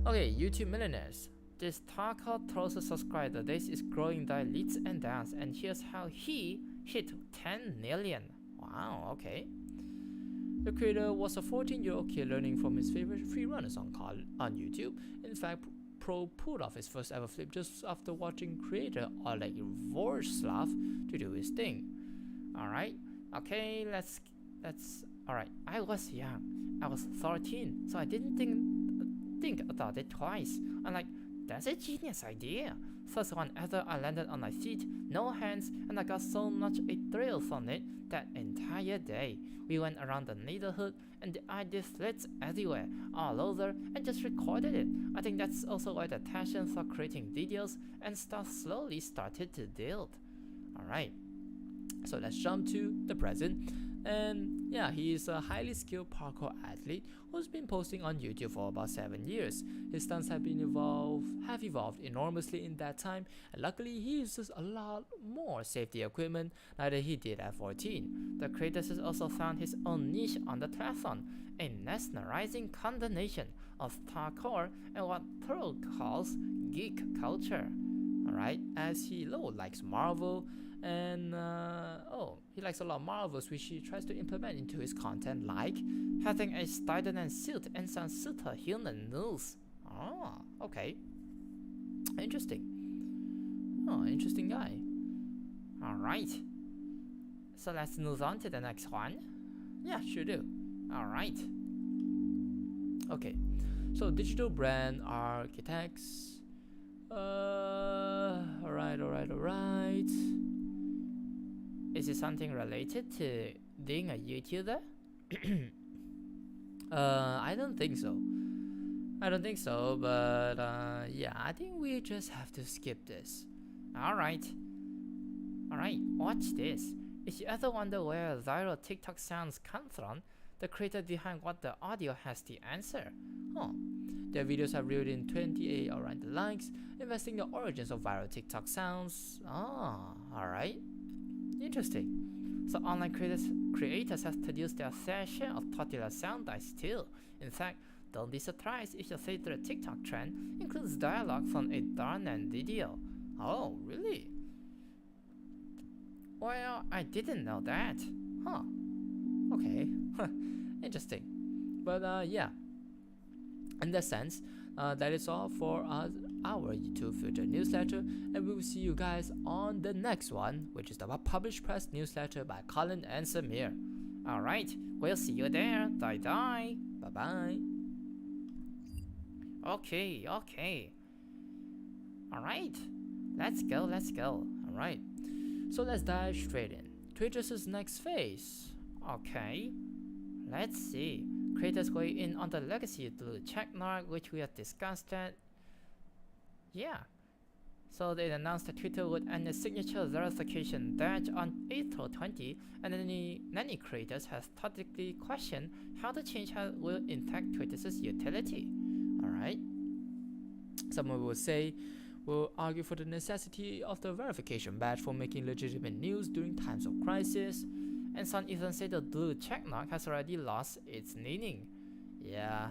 YouTube millionaires. This Taco throws a subscriber base is growing by leaps and bounds, and here's how he hit 10 million. Wow, okay. The creator was a 14-year-old kid learning from his favorite free runners on YouTube. In fact, Pro pulled off his first ever flip just after watching creator Oleg Vorslav to do his thing. Alright, okay, let's alright. I was young. I was 13, so I didn't think about it twice. I'm like, that's a genius idea. First one ever I landed on my feet, no hands, and I got so much a thrill from it that entire day. We went around the neighborhood and the idea flits everywhere, all over, and just recorded it. I think that's also why the passion for creating videos and stuff slowly started to build. Alright, so let's jump to the present. And yeah, he is a highly skilled parkour athlete who's been posting on YouTube for about 7 years. His stunts have evolved enormously in that time, and luckily he uses a lot more safety equipment than he did at 14. The creator has also found his own niche on the platform, a mesmerizing combination of parkour and what Thorough calls geek culture. Alright, as he likes Marvel, and he likes a lot of Marvels which he tries to implement into his content, like having a Spider-Man suit and some superhuman moves. Oh, okay. Interesting. Oh, interesting guy. Alright. So let's move on to the next one. Yeah, sure do. Alright. Okay. So digital brand architects. Alright. Is it something related to being a YouTuber? I don't think so. But yeah, I think we just have to skip this. Alright, watch this. If you ever wonder where viral TikTok sounds come from, the creator behind what the audio has the answer. Their videos have reeled in 28 around the likes, investing the origins of viral TikTok sounds. Alright. Interesting. So online creators have produced their fair share of popular sound bites too. In fact, don't be surprised if your favorite TikTok trend includes dialogue from a Darnan video. Oh, really? Well, I didn't know that. Okay. Interesting. But yeah. In that sense, that is all for our YouTube Future newsletter, and we will see you guys on the next one, which is the Published Press newsletter by Colin and Samir. Alright, we'll see you there. Bye bye. Okay. Alright, let's go. Alright, so let's dive straight in. Twitter's next phase. Okay, let's see. Creators going in on the legacy blue checkmark, which we have discussed that. Yeah. So they announced that Twitter would end a signature verification badge on April 20, and many creators have thoughtfully questioned how the change will impact Twitter's utility. Alright. Someone will argue for the necessity of the verification badge for making legitimate news during times of crisis. And some even say the blue checkmark has already lost its meaning. Yeah,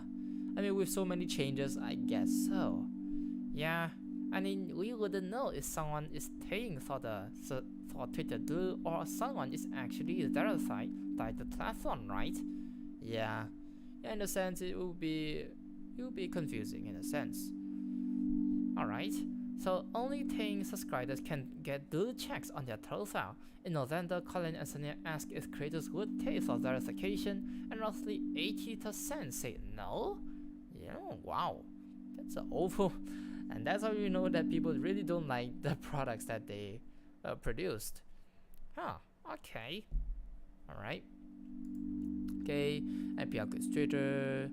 I mean, with so many changes, I guess so. Yeah, I mean, we wouldn't know if someone is paying for Twitter Blue or someone is actually verified by the platform, right? Yeah, in a sense, it will be confusing in a sense. Alright, so only paying subscribers can get blue checks on their profile. In November, Colin and Sonia asked if creators would pay for verification, and roughly 80% said no. Yeah, wow, that's awful. And that's how you know that people really don't like the products that they produced. Huh, okay. Alright. Okay, NPR goes Twitter.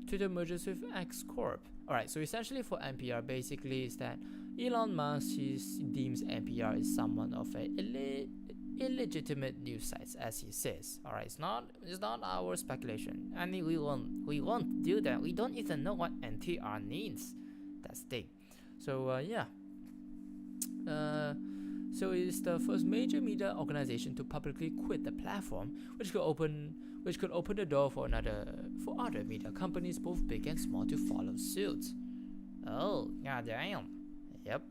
Twitter merges with X Corp. Alright, so essentially for NPR, basically is that Elon Musk deems NPR is somewhat of a illegitimate news sites, as he says. Alright, it's not our speculation. I mean, we won't do that. We don't even know what NPR means. That's the thing. So yeah. So it is the first major media organization to publicly quit the platform, which could open the door for other media companies, both big and small, to follow suit. Oh, goddamn. Yep.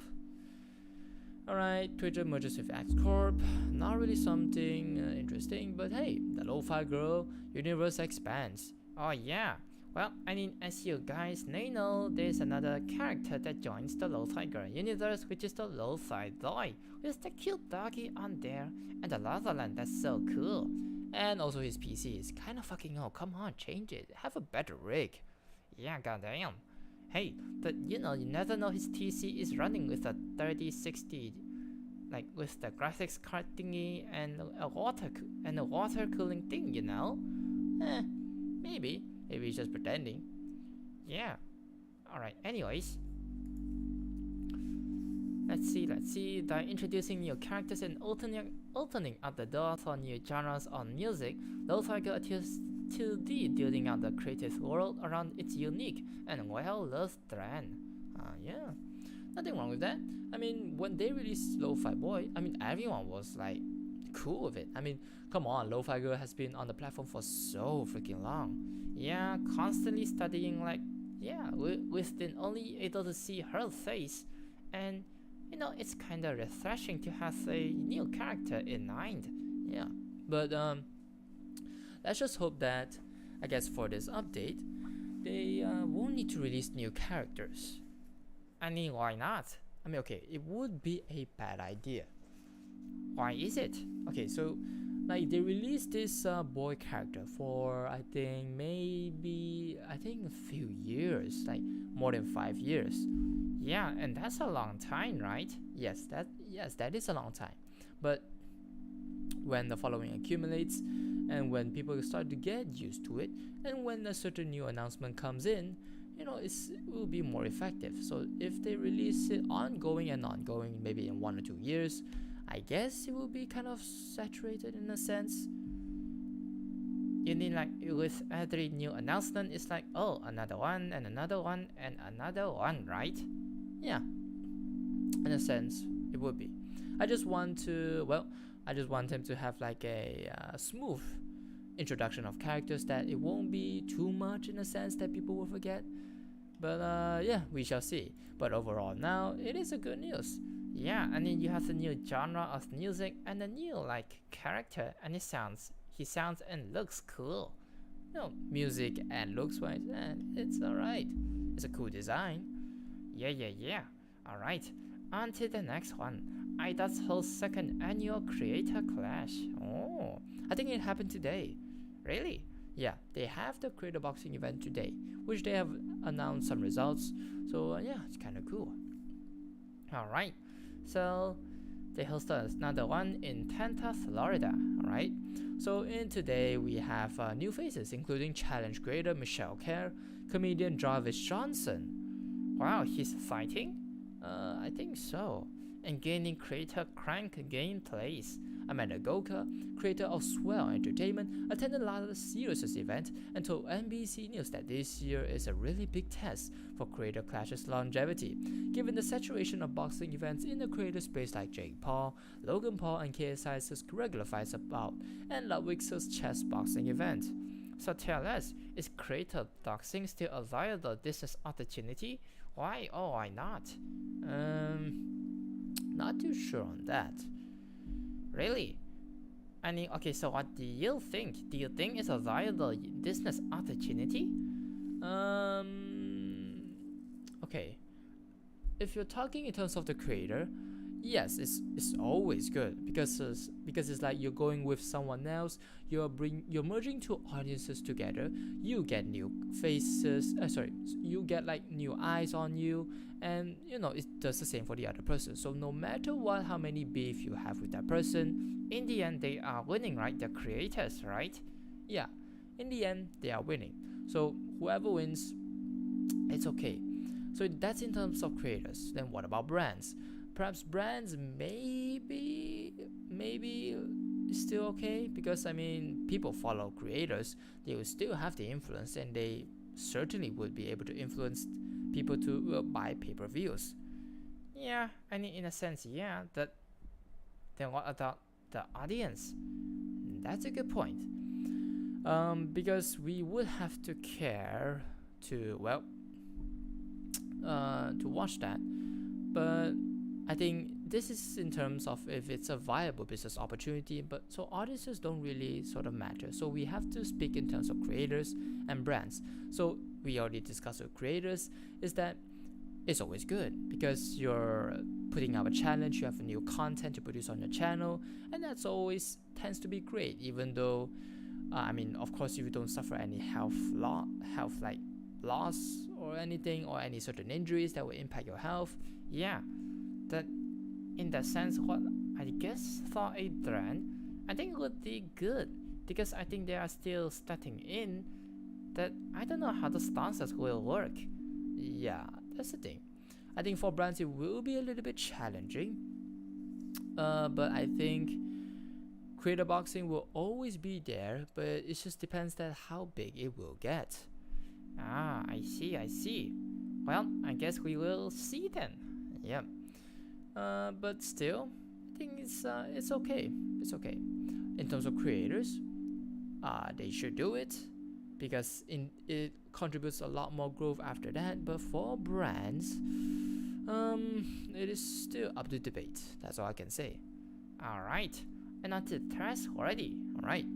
Alright, Twitter merges with X Corp. Not really something interesting, but hey, the Lo-Fi Girl universe expands. Oh yeah. Well, I mean, as you guys may know, there's another character that joins the Lo-Fi Girl universe, which is the Lo-Fi Boy, with the cute doggy on there, and the lava land that's so cool. And also his PC is kinda fucking old. Come on, change it. Have a better rig. Yeah, goddamn. Hey, but you never know his PC is running with a 3060, like with the graphics card thingy and a water cooling thing, Maybe he's just pretending. Yeah. Alright, anyways. Let's see. By introducing new characters and opening up the door for new genres on music, Lo-Fi Girl appears to be building out the creative world around its unique and well-loved brand. Yeah. Nothing wrong with that. I mean, when they released Lo-Fi Boy, I mean, everyone was like cool with it. I mean, come on, Lo-Fi Girl has been on the platform for so freaking long. Yeah, constantly studying, like, yeah, we've been only able to see her face, and it's kind of refreshing to have a new character in mind. Yeah, but let's just hope that, I guess for this update, they won't need to release new characters. I mean, why not? I mean, okay, it would be a bad idea. Why is it? Okay, so like they released this boy character for I think a few years, like more than 5 years. Yeah, and that's a long time, right? Yes, that is a long time. But when the following accumulates, and when people start to get used to it, and when a certain new announcement comes in, it will be more effective. So if they release it ongoing, maybe in 1 or 2 years, I guess it will be kind of saturated in a sense. You mean like with every new announcement, it's like, oh, another one and another one and another one, right? Yeah, in a sense, it would be. I just want them to have like a smooth introduction of characters, that it won't be too much in a sense that people will forget. But yeah, we shall see. But overall now, it is a good news. Yeah, I mean, you have a new genre of music and a new like character, and he sounds and looks cool. Music and looks wise, it's alright. It's a cool design. Yeah. Alright, on to the next one. IDOT's hosts second annual creator clash. Oh, I think it happened today. Really? Yeah, they have the creator boxing event today, which they have announced some results. So yeah, it's kind of cool. Alright, so they hosted another one in Tampa, Florida. Alright, so in today we have new faces, including challenge creator Michelle Kerr, comedian Jarvis Johnson. Wow, he's fighting? I think so. And gaming creator Crank Gameplays. Amanda Goka, creator of Swell Entertainment, attended last year's event and told NBC News that this year is a really big test for creator clash's longevity, given the saturation of boxing events in the creator space like Jake Paul, Logan Paul, and KSI's regular fights about, and Ludwig's chess boxing event. So tell us, is creator boxing still a viable business opportunity? Why or why not? Not too sure on that. Really? I mean, okay, so what do you think? Do you think it's a viable business opportunity? Okay. If you're talking in terms of the creator, yes, it's always good because it's like you're going with someone else. You're merging two audiences together. You get new faces. Sorry, you get like new eyes on you, and it does the same for the other person. So no matter what, how many beef you have with that person, in the end they are winning, right? They're creators, right? Yeah, in the end they are winning. So whoever wins, it's okay. So that's in terms of creators. Then what about brands? Perhaps brands maybe still okay, because I mean people follow creators, they will still have the influence, and they certainly would be able to influence people to buy pay-per-views. Yeah, I mean in a sense, yeah. That then what about the audience? That's a good point. Because we would have to care to to watch that, but I think this is in terms of if it's a viable business opportunity, but so audiences don't really sort of matter. So we have to speak in terms of creators and brands. So we already discussed with creators is that it's always good because you're putting out a challenge, you have new content to produce on your channel, and that's always tends to be great, even though I mean, of course, if you don't suffer any health like loss or anything, or any certain injuries that will impact your health, yeah, that in that sense, what I guess for a brand, I think it would be good, because I think they are still starting in that. I don't know how the stances will work. Yeah, that's the thing. I think for brands it will be a little bit challenging, but I think creator boxing will always be there, but it just depends that how big it will get. Ah, I see. Well, I guess we will see then. Yep. But still, I think it's okay. It's okay. In terms of creators, they should do it, because it contributes a lot more growth after that. But for brands, it is still up to debate. That's all I can say. All right. And onto the task already. Alright.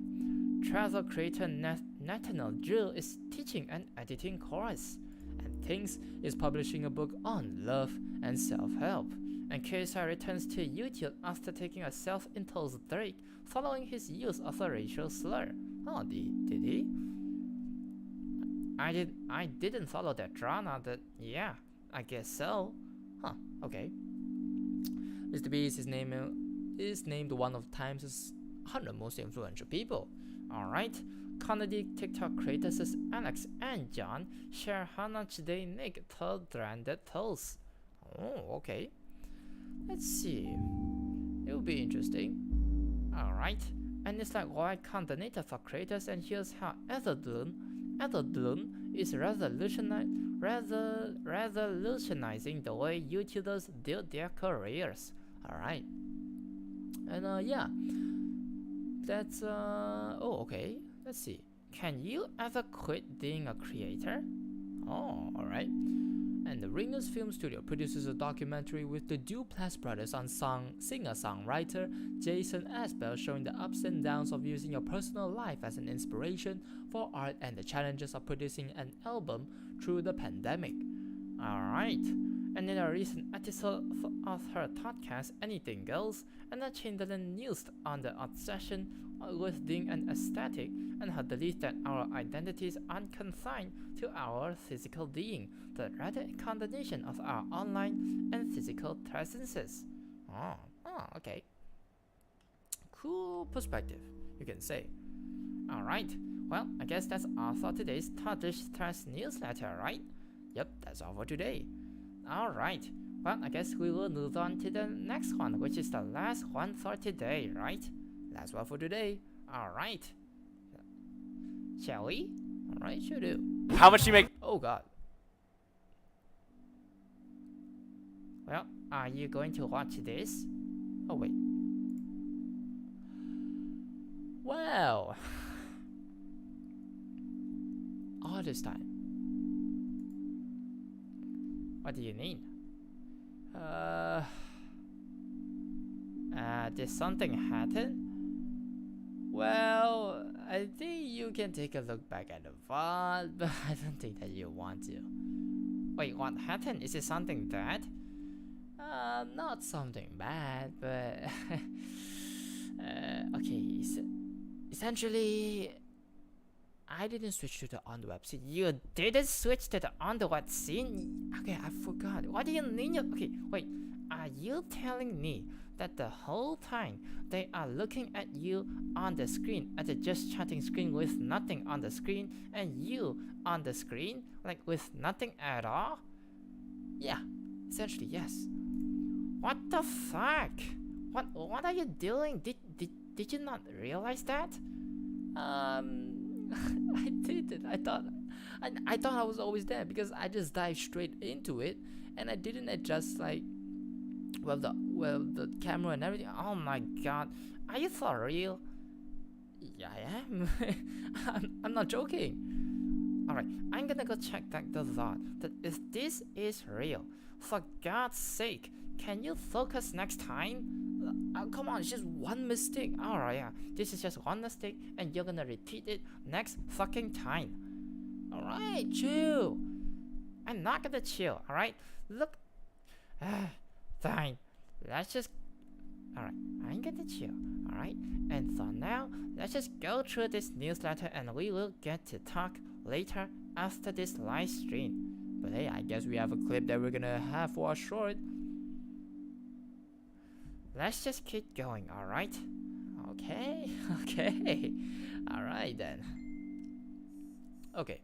Travel creator Nathaniel Jill is teaching an editing course, and Things is publishing a book on love and self-help. And KSI returns to YouTube after taking a self-imposed break following his use of a racial slur. Oh, did he? I didn't follow that drama, but yeah, I guess so. Huh, okay. Mr. Beast is named one of Time's 100 most influential people. Alright, comedy TikTok creators Alex and John share how much they make third-branded tools. Oh, okay. Let's see. It will be interesting. Alright, and it's like Y Combinator for creators, and here's how Etherdoon is revolutionizing the way YouTubers build their careers. Alright. And yeah, that's oh, okay. Let's see. Can you ever quit being a creator? Oh, alright. And the Ringers Film Studio produces a documentary with the Duplass brothers on singer-songwriter Jason Asbell, showing the ups and downs of using your personal life as an inspiration for art and the challenges of producing an album through the pandemic. Alright. And in a recent episode of her podcast, Anything Goes, Anna Chamberlain mused on the obsession with being an aesthetic and her belief that our identities aren't confined to our physical being, but rather a combination of our online and physical presences. Oh, okay. Cool perspective, you can say. Alright, well, I guess that's all for today's Toddlish Stress newsletter, right? Yep, that's all for today. Alright, well, I guess we will move on to the next one, which is the last one for today, right? Last one for today. Alright. Shall we? Alright, sure do. How much do you make? Oh god. Well, are you going to watch this? Oh wait. Well. All this time. What do you mean? Did something happen? Well, I think you can take a look back at the VOD, but I don't think that you want to. Wait, what happened? Is it something bad? Not something bad, but okay. Essentially, I didn't switch to the on the web scene. You didn't switch to the on the web scene? Okay, I forgot. What do you mean? Okay, wait. Are you telling me that the whole time they are looking at you on the screen at the just chatting screen with nothing on the screen, and you on the screen like with nothing at all? Yeah, essentially yes. What the fuck? What are you doing? Did you not realize that? I didn't. I thought I was always there because I just dived straight into it and I didn't adjust like the camera and everything. Oh my god, are you for real? Yeah, I am. I'm not joking. Alright, I'm gonna go check the thought that if this is real. For God's sake, can you focus next time? Come on, it's just one mistake. Alright, yeah, this is just one mistake and you're gonna repeat it next fucking time. Alright, chill. I'm not gonna chill, alright? Look. Fine. Let's just. Alright, I'm gonna chill, alright? And so now, let's just go through this newsletter and we will get to talk later after this live stream. But hey, I guess we have a clip that we're gonna have for a short. Let's just keep going, alright? Okay, okay. Alright then. Okay.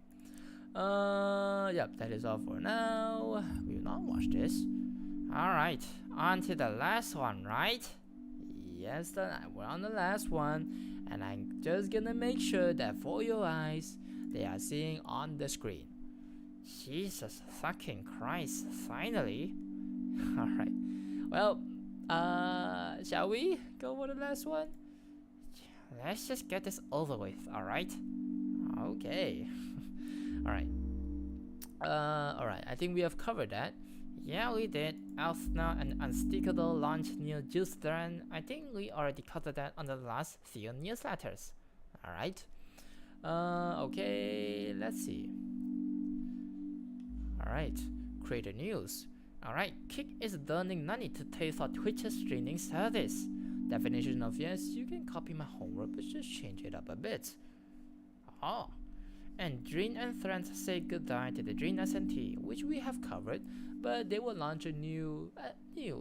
Yep, that is all for now. We will not watch this. Alright, on to the last one, right? Yes, we're on the last one. And I'm just gonna make sure that for your eyes, they are seeing on the screen. Jesus fucking Christ, finally. Alright. Well, shall we go for the last one? Let's just get this over with, alright? Okay. Alright. Alright, I think we have covered that. Yeah, we did. Elfna and Unstickable launched new juice trend. I think we already covered that on the last few newsletters. Alright. Okay, let's see. Alright, creator news. Alright, Kick is earning money to pay for Twitch's streaming service. Definition of yes, you can copy my homework but just change it up a bit. Oh. And Dream and Threads say goodbye to the Dream SNT, which we have covered, but they will launch a new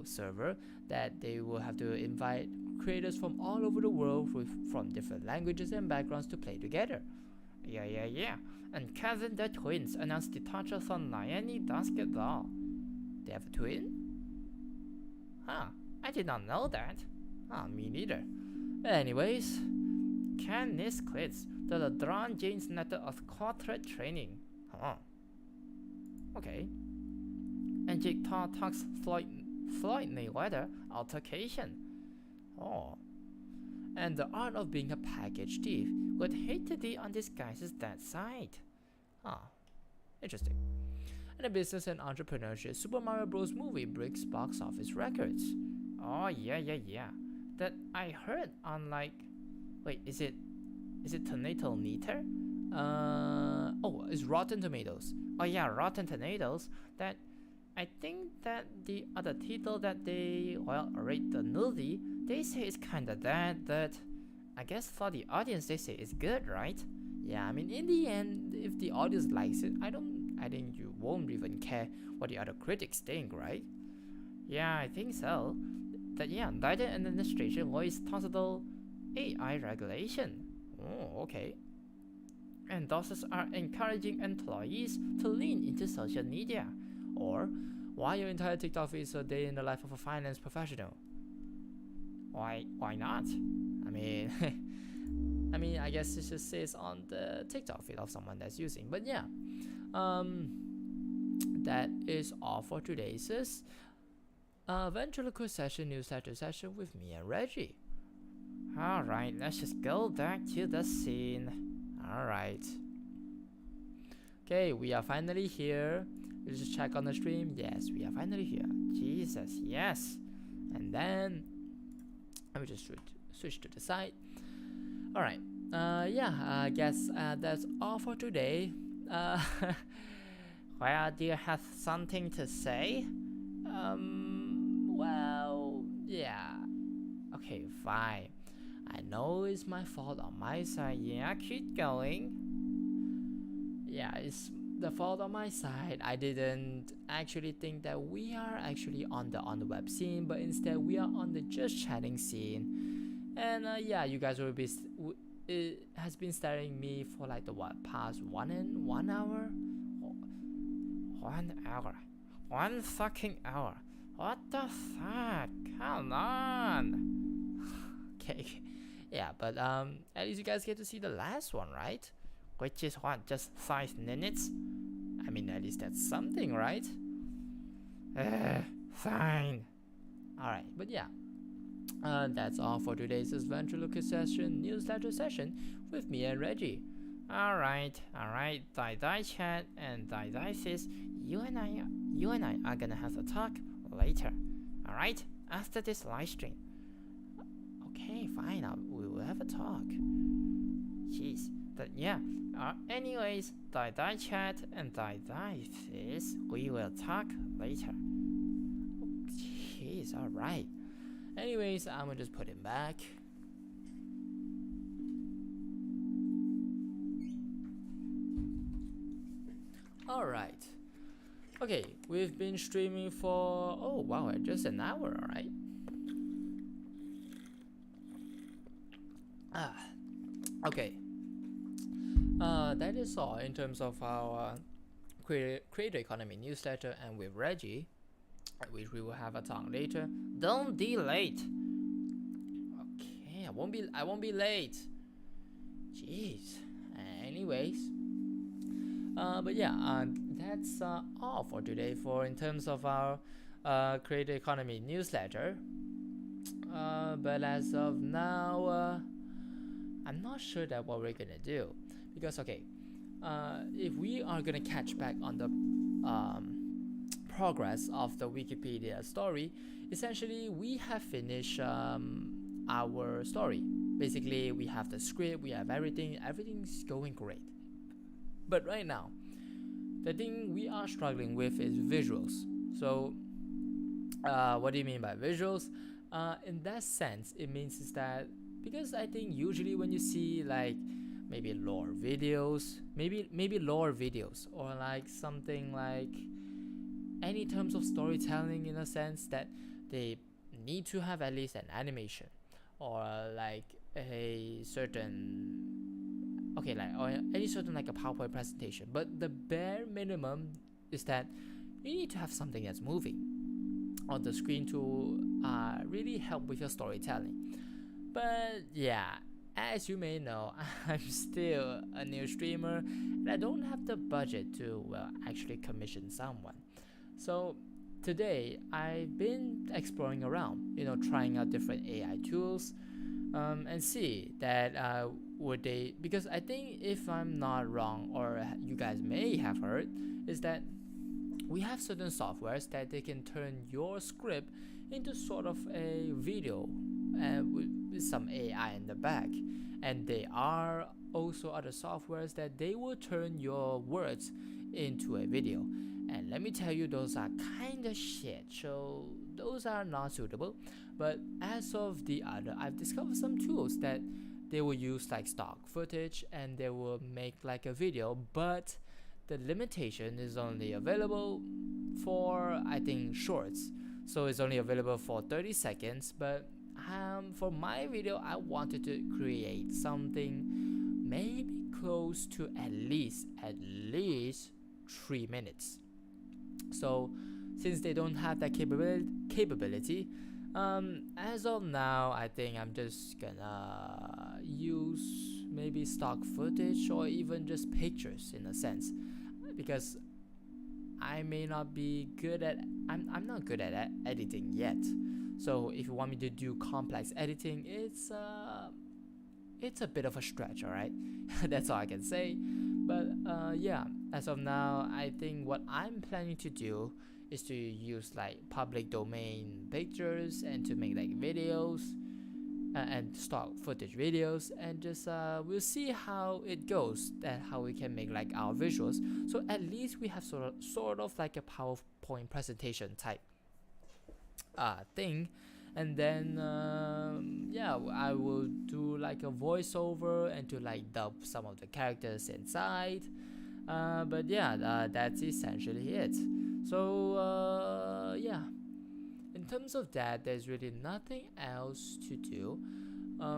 server that they will have to invite creators from all over the world from different languages and backgrounds to play together. Yeah. And Kevin the Twins announced departure from Miami Basketball. They have a twin? Huh, I did not know that. Me neither. Anyways, Candice quits the LeBron James method of corporate training. Huh. Okay. And Jake Paul talks Floyd Mayweather altercation. Oh. And the art of being a package thief would hate to be on this guy's dead side. Interesting. And the business and entrepreneurship Super Mario Bros. Movie breaks box office records. Oh yeah. That I heard on like, wait, is it Tomato Meter? It's Rotten Tomatoes. Oh yeah, Rotten Tomatoes. That I think that the other title that they rate the movie, they say it's kinda bad, but I guess for the audience they say it's good, right? Yeah, I mean in the end, if the audience likes it, I think you won't even care what the other critics think, right? Yeah, I think so. That yeah, Biden administration voiced possible AI regulation. Oh, okay. And bosses are encouraging employees to lean into social media. Or, why your entire TikTok is a day in the life of a finance professional? Why not? I mean, I guess it just says on the TikTok feed of someone that's using. But yeah, that is all for today's Ventriloquist session, newsletter session with me and Reggie. Alright, let's just go back to the scene. Alright. Okay, we are finally here. Let's just check on the stream. Yes, we are finally here. Jesus, yes. And then let me just switch to the side. Alright. I guess that's all for today. Well, do you have something to say? Okay, fine. I know it's my fault on my side. Yeah, keep going. Yeah, it's the fault on my side. I didn't actually think that we are actually on the web scene, but instead we are on the just chatting scene. And yeah, you guys will be. It has been staring me for like the what past 1 hour. 1 hour. 1 fucking hour. What the fuck? Come on. Okay. Yeah, but at least you guys get to see the last one, right? Which is what, just 5 minutes? I mean, at least that's something, right? Fine. Alright, but yeah. That's all for today's Ventriloquist session, newsletter session with me and Reggie. Alright, die chat and die Fizz. You and I are gonna have a talk later. Alright, after this live stream. Okay, fine, we will have a talk. Jeez, but yeah. Anyways, die chat and die Fizz. We will talk later. Jeez, alright. Anyways, I'm gonna just put him back. Alright. Okay, we've been streaming for, oh wow, just an hour, alright. Okay. That is all in terms of our creator economy newsletter and with Reggie, which we will have a talk later. Don't be late. Okay, I won't be late. Jeez. Anyways, but yeah, that's all for today for in terms of our creator economy newsletter. But as of now, I'm not sure that what we're gonna do, because okay, if we are gonna catch back on the progress of the Wikipedia story, essentially we have finished our story. Basically, we have the script, we have everything's going great. But right now, the thing we are struggling with is visuals. So, what do you mean by visuals? In that sense, it means is that, because I think usually when you see like maybe lore videos, maybe lore videos, or like something like any terms of storytelling, in a sense that they need to have at least an animation or like a certain, okay, like or any certain like a PowerPoint presentation. But the bare minimum is that you need to have something that's moving on the screen to really help with your storytelling. But yeah, as you may know, I'm still a new streamer and I don't have the budget to actually commission someone. So today I've been exploring around, trying out different AI tools, and see that would they, because I think if I'm not wrong, or you guys may have heard, is that we have certain softwares that they can turn your script into sort of a video with some AI in the back. And there are also other softwares that they will turn your words into a video. And let me tell you, those are kinda shit, so those are not suitable. But as of the other, I've discovered some tools that they will use like stock footage and they will make like a video, but the limitation is only available for, I think, shorts. So it's only available for 30 seconds, but for my video, I wanted to create something maybe close to at least 3 minutes. So since they don't have that capability, as of now, I think I'm just gonna use maybe stock footage or even just pictures, in a sense, because I may not be good at, I'm not good at editing yet. So if you want me to do complex editing, it's a bit of a stretch, alright? That's all I can say. But yeah, as of now, I think what I'm planning to do is to use like public domain pictures and to make like videos and stock footage videos, and just we'll see how it goes and how we can make like our visuals. So at least we have sort of like a PowerPoint presentation type thing, and then yeah, I will do like a voiceover and to like dub some of the characters inside. But yeah, that's essentially it. So yeah, in terms of that, there's really nothing else to do.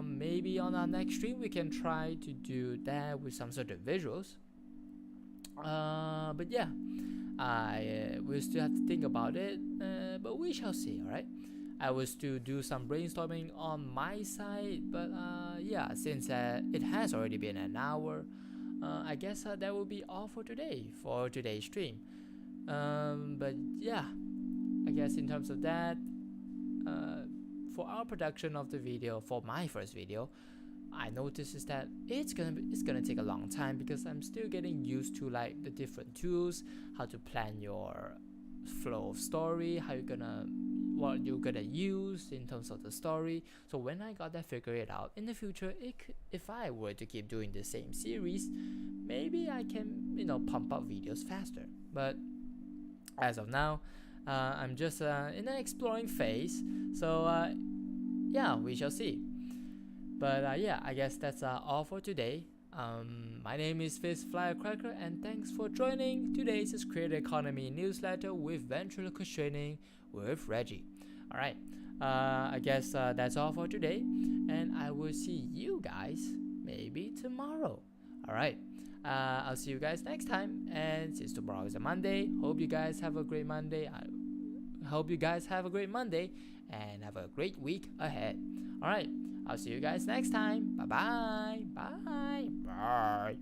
Maybe on our next stream we can try to do that with some sort of visuals. But yeah, I will still have to think about it, but we shall see. All right, I will still do some brainstorming on my side, but yeah, since it has already been an hour, I guess that will be all for today, for today's stream. But yeah, I guess in terms of that, for our production of the video, for my first video, I noticed is that it's gonna take a long time because I'm still getting used to like the different tools, how to plan your flow of story, what you're gonna use in terms of the story. So when I got that figured out, in the future, if I were to keep doing the same series, maybe I can pump out videos faster. But as of now, I'm just in an exploring phase. So yeah, we shall see. But yeah, I guess that's all for today. My name is Fizz Flyrecracker, and thanks for joining today's Creator Economy newsletter with Ventriloquist training with Reggie. Alright, I guess that's all for today, and I will see you guys maybe tomorrow. Alright, I'll see you guys next time, and since tomorrow is a Monday, hope you guys have a great Monday. I hope you guys have a great Monday and have a great week ahead. Alright, I'll see you guys next time. Bye-bye. Bye. Bye.